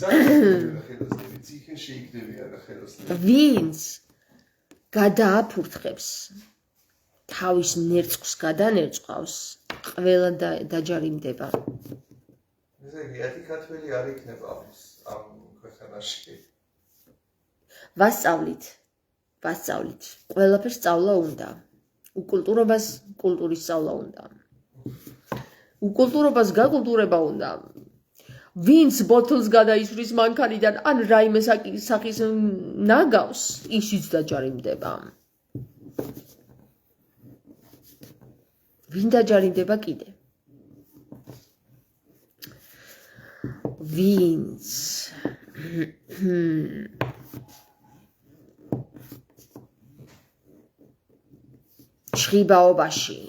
საერთოდ ხელოსნები ციხეში იქნებიან ხელოსნები. ვინც გადააფურთხებს თავის ნერწყვს გადანერწყვავს, ყველა დაჯარიმდება. ესე იგი, ერთი ქართველი არ იქნება ამ ქვეყანაში. ვასწავლით. ყველაფერს სწავლა უნდა. უკულტურობას კულტურის სწავლა უნდა. უკულტურობას გაკულტურება უნდა. ვინც ბოთლს გადაისვრის მანქანიდან ან რაიმე სახის ნაგავს, ისიც დაჯარიმდება. ვინ დაჯარიმდება კიდე? ვინც შრიბაობაში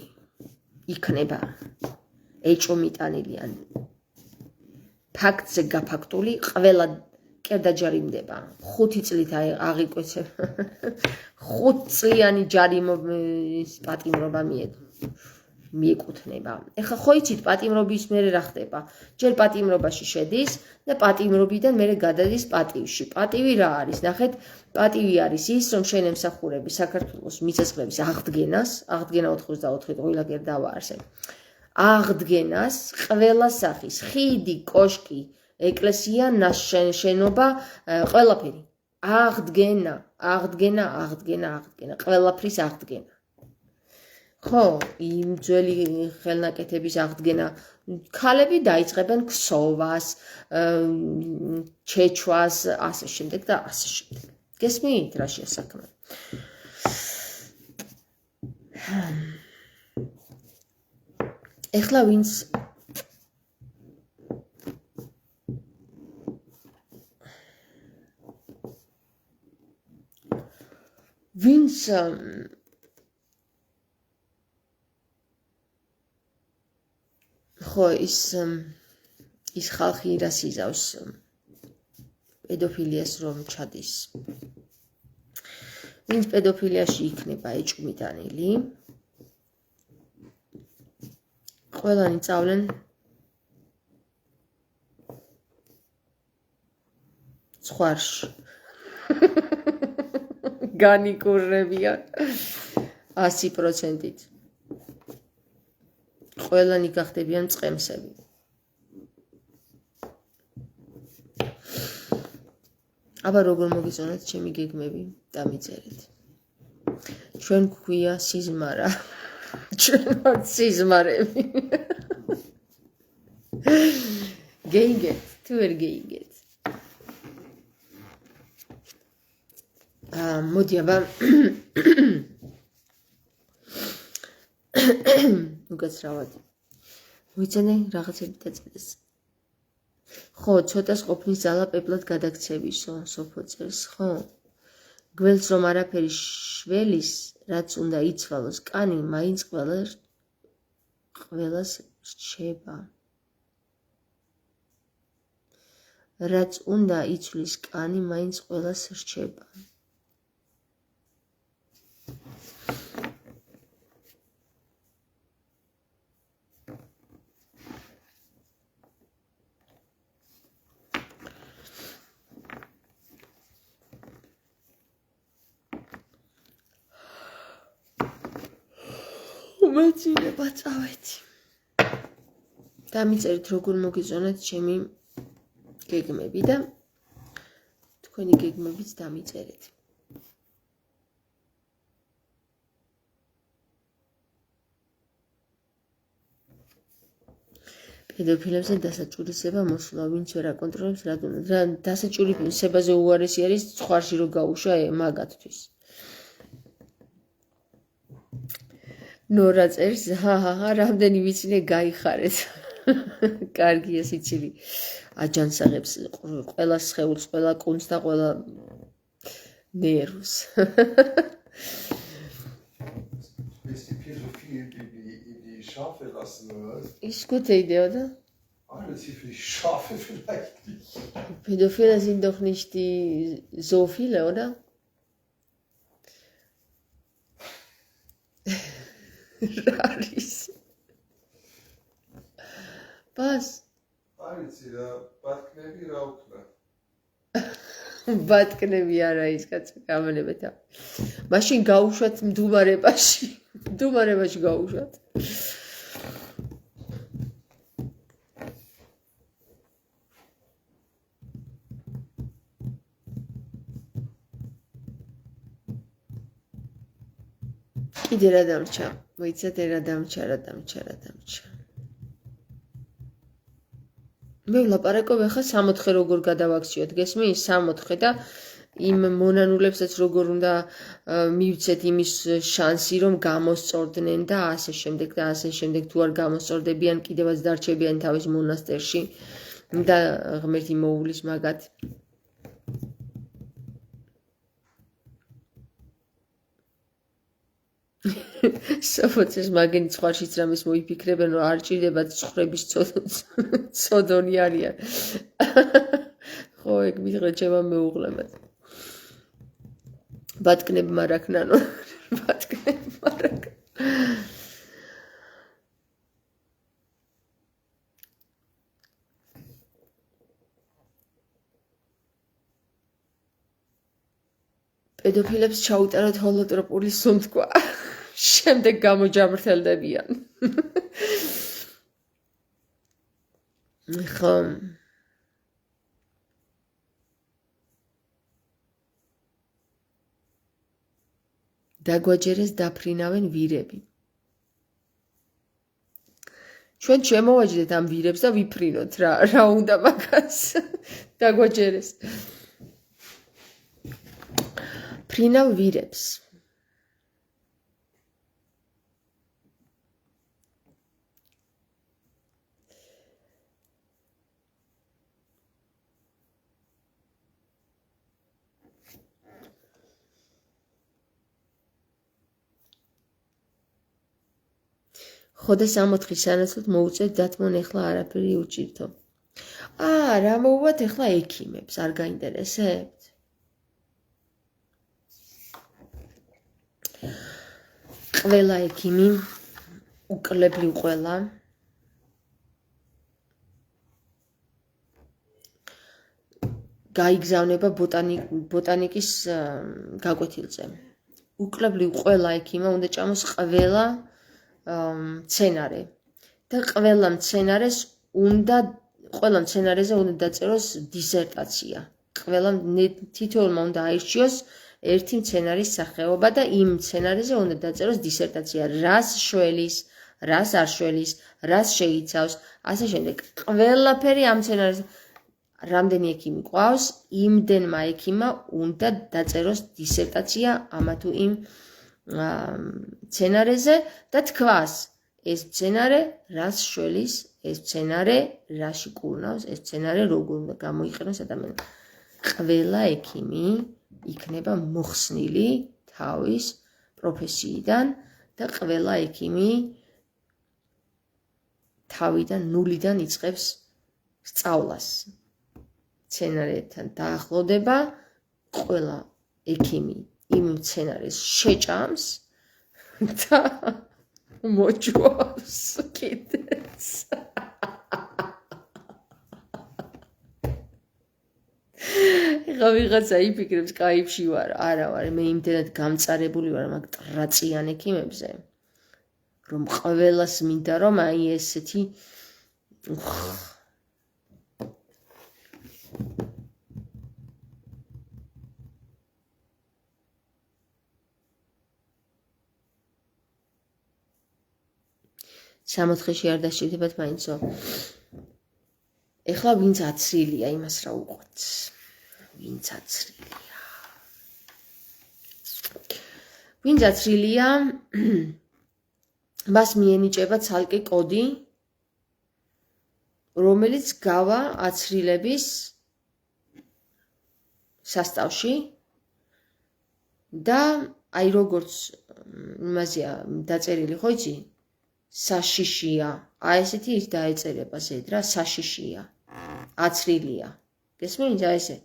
იქნება ეჭვმიტანილი ან ფაქტზე გაფაქტული, ყველა კერდაჯარიმდება. 5 წლით აღიკვეცებ. 5 წლიანი ჯარიმობის პატიმრობა მიეკუთვნება. ეხლა ხო იცით პატიმრობის მერე რა ხდება? ჯერ პატიმრობაში შედის და პატიმრობიდან მერე გადადის პატივში. პატივი რა არის? ნახეთ, პატივი არის ის, რომ შენ ემსახურები საქართველოს მიწისყრების აღდგენას, აღდგენა 84 ღვილაკერ დავაარსებ. აღდგენას ყველა სახის ხიდი, კოშკი, ეკლესია, შენობა, ყველაფერი. აღდგენა, ყველაფრის აღდგენა. ხო, იმ ძველი ხელნაკეთების აღდგენა. ქალები დაიწყებენ ქსოვას, ჩეჩვას, ასე შემდეგ და ასე შემდეგ. გესმით, რაშია საქმე? ეხლა ვინც ხო ის ხალხი რას იზავს პედოფილიას რომ ჩადის. ვინც პედოფილიაში იქნება ეჭვმიტანილი, ყველანი წავლენ ცხვარში. განიკურნებიან 100%-ით. ყველანი გახდებიან წყემსები. აბა როგორ მოგიწონათ ჩემი გეგმები? დამიწერეთ. ჩვენ გვქვია სიზმარა. ჩვენ ვართ სიზმარები. გეიგეთ, თუ ვერ გეიგეთ. მოდი აბა უკაცრავად. მოიცანე რაღაცები დაწერეს. ხო, ცოტას ყოფნის ძალა პეპლად გადაქცევისო, სოფო წერს, ხო? გველს რომ არაფერი შველის, რაც უნდა იცვალოს კანი, მაინც ყველას რჩება. რაც უნდა იცვლის კანი, მაინც ყველას რჩება. უმეცილება წავედი. დამიწერეთ როგორ მოგიწონათ ჩემი გეგმები და თქვენი გეგმებიც დამიწერეთ. პედოფილებზე დასაჭურისება მოსულა, ვინც ვერ აკონტროლებს რა უნდა. დასაჭურისებაზე უარესი არის ცხვარში რო გაუშვა მაგათთვის. ნორა წერს, რამდენი ვიცინე გაიხარეთ. კარგია სიცილი. აჯანსაღებს ყველა სხეულს, ყველა კუნძს და ყველა ნერვს. Schafe lassen, oder was? Ist gute Idee, oder? Alles hier für die Schafe vielleicht nicht. Pädophile sind doch nicht so viele, oder? Raris. Was? Alles hier, Badknebi raukna. Badknebi არა ის კაცი გამანებეთა. მაშინ გაუშვათ მდუმარებაში. მდუმარებაში გაუშვათ. კიდე რა დამრჩა? მოიცადე რა დამრჩა. მე ვლაპარაკობ ახლა 64 როგორ გადავაქციოთ, გესმის? 64 და იმ მონანულებსაც როგორ უნდა მივცეთ იმის შანსი, რომ გამოსწორდნენ და ასე შემდეგ. თუ არ გამოსწორდებიან, კიდევაც დარჩებიან თავის მონასტერში. და ღმერთი მოუვლის მაგათ. სოფოცეს მაგენი ცხვარშიც რამეს მოიფიქრებენ, რომ არ ჭირდებათ ცხრების ცოდონი არიან. ხო, ეგ მითხრა ჩემმა მეუღლემაც. ბატკნებმა რაქნანო. ბატკნებმა რაქ. პედოფილებს ჩაუტაროთ ჰოლოტროპული სუნთქვა. შემდეგ გამოჯამრთელდებიან. ხო. დაგვაჯერეს დაფრინავენ ვირები. ჩვენ შემოვაჯდეთ ამ ვირებს და ვიფრინოთ რა უნდა მაგას. დაგვაჯერეს. ფრინავ ვირებს. ხოდა 64 სანაცვლოდ მოუწევთ დათმონ ეხლა არაფერი უჭირთო. რა მოუვათ ეხლა ექიმებს, არ გაინტერესებთ? ყველა ექიმი, უკლებლივ ყველა გაიგზავნება ბოტანიკის გაკვეთილზე. უკლებლივ ყველა ექიმა უნდა ჭამოს ყველა მცენარე და ყველა მცენარეზე უნდა დაწეროს დისერტაცია. ყველა თითოეულმა უნდა აირჩიოს ერთი მცენარის სახეობა და იმ მცენარეზე უნდა დაწეროს დისერტაცია. რას შველის, რას არ შველის, რას შეიცავს, ასე შემდეგ. ყველაფერი ამ მცენარეს რამდენი ექიმი ყავს, იმდენმა ექიმმა უნდა დაწეროს დისერტაცია ამა თუ იმ მცენარეზე და თქვას, ეს მცენარე რას შველის, ეს მცენარე რაში კურნავს, ეს მცენარე როგორ უნდა გამოიყენოს ადამიანს. ყველა ექიმი იქნება მოხსნილი თავის პროფესიიდან და ყველა ექიმი თავიდან ნულიდან იწყებს სწავლას. მცენარეთან დაახლოვდება, ყველა ექიმი იმ მცენარეს შეჭამს და მოჭვავს კიდეც. ეხლა ვიღაცა იფიქრებს, კაიფში ვარ, არა ვარ, მე იმდენად გამწარებული ვარ მაგ ტრაწიან ექიმებზე, რომ ყველას მინდა რომ აი ესეთი სამოთხეში არ დასჭირდებათ მაინცო. ეხლა ვინც აცრილია იმას რა უყვეთ. ვინც აცრილია. ვინც აცრილია, მას მიენიჭება ცალკე კოდი, რომელიც გავა აცრილების სასწავში და აი როგორც იმაზეა დაწერილი ხო იცი? საშიშია. აი ესეთი ის დაეწერება ზედ რა, საშიშია. აცრილია. გესმენთ აი ესე?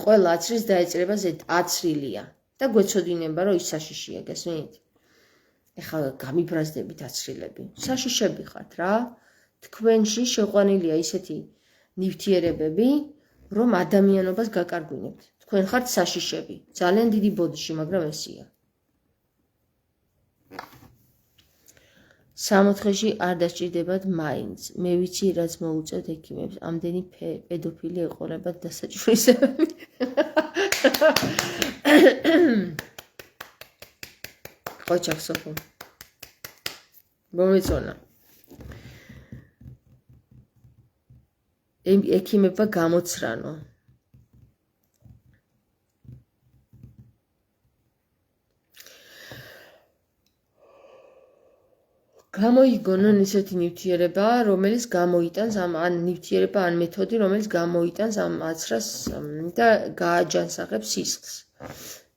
ყველა აცრის დაეწერება ზედ აცრილია და გვეცოდინება რომ ის საშიშია, გესმენთ? ეხლა გამიბრაზდებით აცრილები. საშიშები ხართ რა. თქვენში შეყვანილია ისეთი ნივთიერებები, რომ ადამიანობას გაკარგვინებთ. თქვენ ხართ საშიშები. ძალიან დიდი ბოდიში, მაგრამ ესია. სამოთხეში არ დასჭირდებათ მაინც. მე ვიცი რაც მოუწევთ ექიმებს. ამდენი პედოფილი ეყოლებათ დასაჭვრისებები. ყოჩახ სოფო. მომეწონა. ექიმებმა გამოცრანო. გამოიგონონ ისეთი ნივთიერება, რომელიც გამოიტანს ან ნივთიერება ან მეთოდი, რომელიც გამოიტანს ამ აცრას და გააჯანსაღებს სისხლს.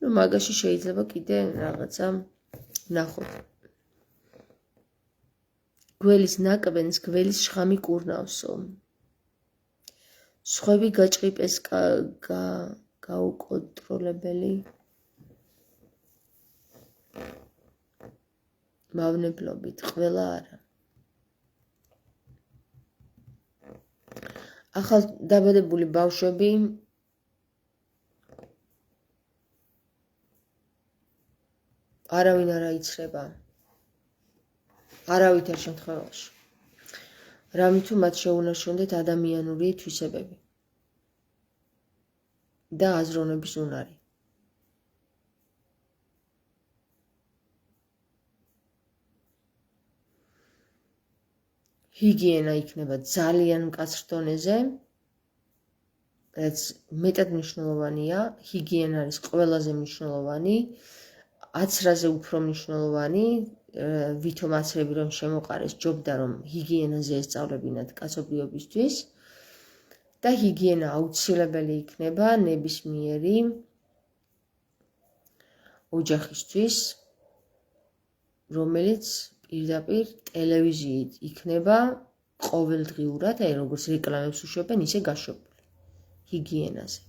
ნუ მაგაში შეიძლება კიდე რაღაცა ვნახოთ. გველის ნაკბენს გველის შხამი კურნავსო. სხვები გაჭყიპეს გაუკონტროლებელი. მავნებლობით, ყველა არა. ახალ დაბადებული ბავშვები არავინ არ აიცრება. არავითარ შემთხვევაში. რამე თუ მათ შეუნარჩუნდეთ ადამიანური თვისებები და აზროვნების უნარი. ჰიგიენა იქნება ძალიან მკაცრ დონეზე, რაც მეტად მნიშვნელოვანია. ჰიგიენა არის ყველაზე მნიშვნელოვანი, აცრაზე უფრო მნიშვნელოვანი, ვითომ აცრები რომ შემოყარეს, ჯობდა რომ ჰიგიენაზე ესწავლებინათ კაცობრიობისთვის და ჰიგიენა აუცილებელი იქნება ნებისმიერი ოჯახისთვის, რომელიც პირდაპირ ტელევიზიით იქნება ყოველდღიურად, აი როგორც რეკლამებს უშვებენ, ისე გაშვებული ჰიგიენაზე.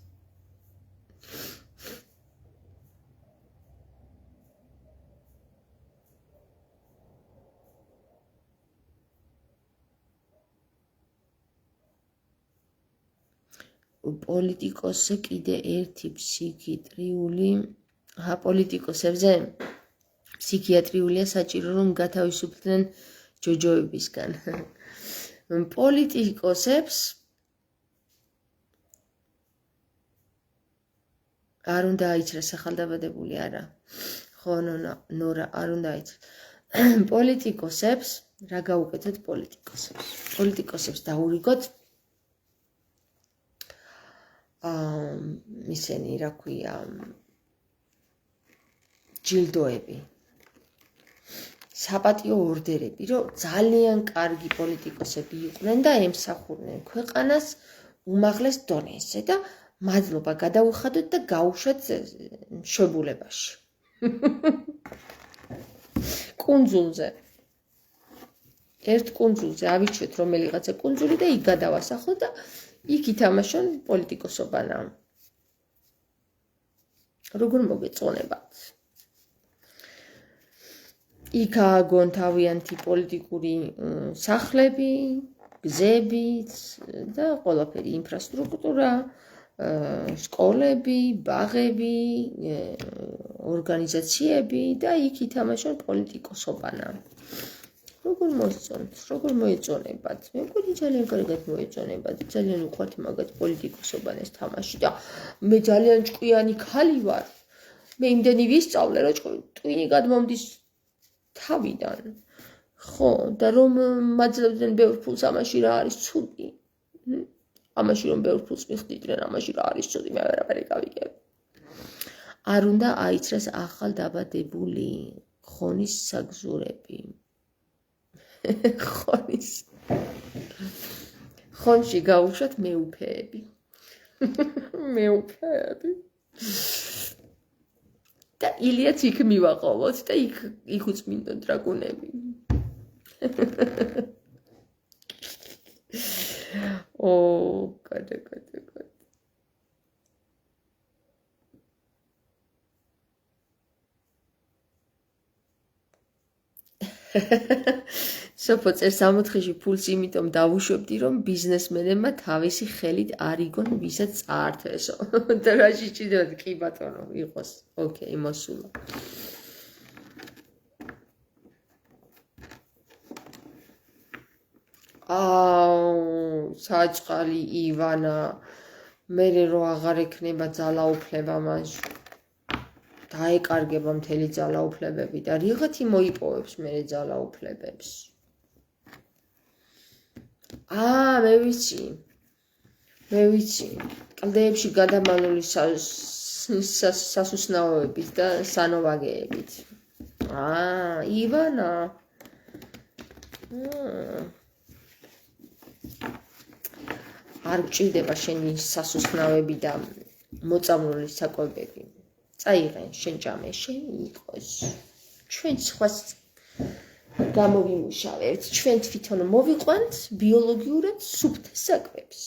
პოლიტიკოსზე კიდე ერთი ფსიქიატრიული, პოლიტიკოსებზე ფსიქიატრიულია საჭირო რომ გათავისუფლდნენ ჯოჯოებისგან. პოლიტიკოსებს არ უნდა აიცრეს ახალდაბადებული არა. ხო, ნორა, არ უნდა აიცრეს. პოლიტიკოსებს რა გაუკეთოთ პოლიტიკოსებს? პოლიტიკოსებს დაურიგოთ ისენი, რა ქვია, ჯილდოები, საპატიო ორდერები, რომ ძალიან კარგი პოლიტიკოსები იყვნენ და ემსახურნენ ქვეყანას უმაღლეს დონეზე და მადლობა გადაუხადოთ და გაუშვათ მშობულებაში. კუნძულზე. ერთ კუნძულზე ავიჩვეთ რომელიღაცა კუნძული და იქ გადავასახლოთ და იქ ითამაშონ პოლიტიკოსობანა. როგორ მოგეწონებათ? იქ ააგონ თავიანთი პოლიტიკური სახლები, გზები და ყველაფერი, ინფრასტრუქტურა, სკოლები, ბაღები, ორგანიზაციები და იქ ითამაშონ პოლიტიკოსობანა. როგორ მოსწონთ, როგორ მოეწონებათ? მე მგონი ძალიან კარგად მოეწონებათ, ძალიან უყვართ მაგათ პოლიტიკოსობანეს თამაში და მე ძალიან ჭკვიანი ქალი ვარ. მე იმდენი ვისწავლე, რომ ტვინი გადმომდის თავიდან. ხო, და რომ მაძლევდნენ ბევრ ფულს ამაში რა არის ცუდი? ამაში რომ ბევრ ფულს მიხდიდნენ, ამაში რა არის ცუდი? მე ვერაფერი გავიგებ. არ უნდა აიცრეს ახალ დაბადებული ხონის საგზურები. ხონში გაუშვათ მეუფეები. მეუფეები. და ილიაც იქ მივაყოლოთ და იქ უწმინდონ დრაგუნები. ო, გადა. სოფო წერს 60-ში ფულს იმიტომ დავუშვებდი, რომ ბიზნესმენებმა თავისი ხელით არ იგონ ვისაც წაართვესო. და რაში ჭირდებათ? კი ბატონო, იყოს. ოკეი, მოსულა. საჭყალი ივანა, მერე რო აღარ ექნება ძალაუფლება მას. დაეკარგება მთელი ძალაუფლებები და რიღათი მოიპოვებს მერე ძალაუფლებებს. მე ვიცი. კლდეებში გადამალული სასუსნაოებით და სანოვაგეებით. ივანა. არ გჭირდება შენი სასუსხნავები და მოწამლული საკვებები. წაიღენ შენ ჭამე, შენ იყოს. ჩვენ სხვას გამოვიმუშავებთ, ჩვენ თვითონ მოვიყვანთ ბიოლოგიურად სუფთა საკვებს.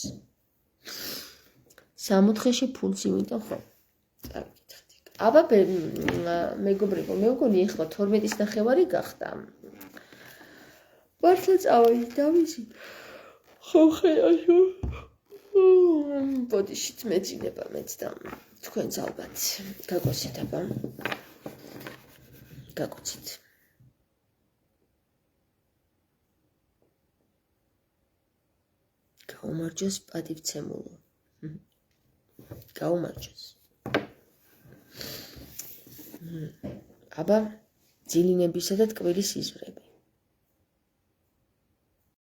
60-ში ფულს იმიტო ხო? წავიკითხეთ. აბა მეგობრებო, მე მგონი ეხლა 12:30 გახდა. მართლა წავედი დავიზი. ხო ხელაშო. ბოდიშით მეძინება მეც და თქვენც ალბათ გაგოცით აბა. გაგოცით. გაუმარჯოს პატივცემულო. გაუმარჯოს. აბა ძილინებისა და ტკბილის იზვრები.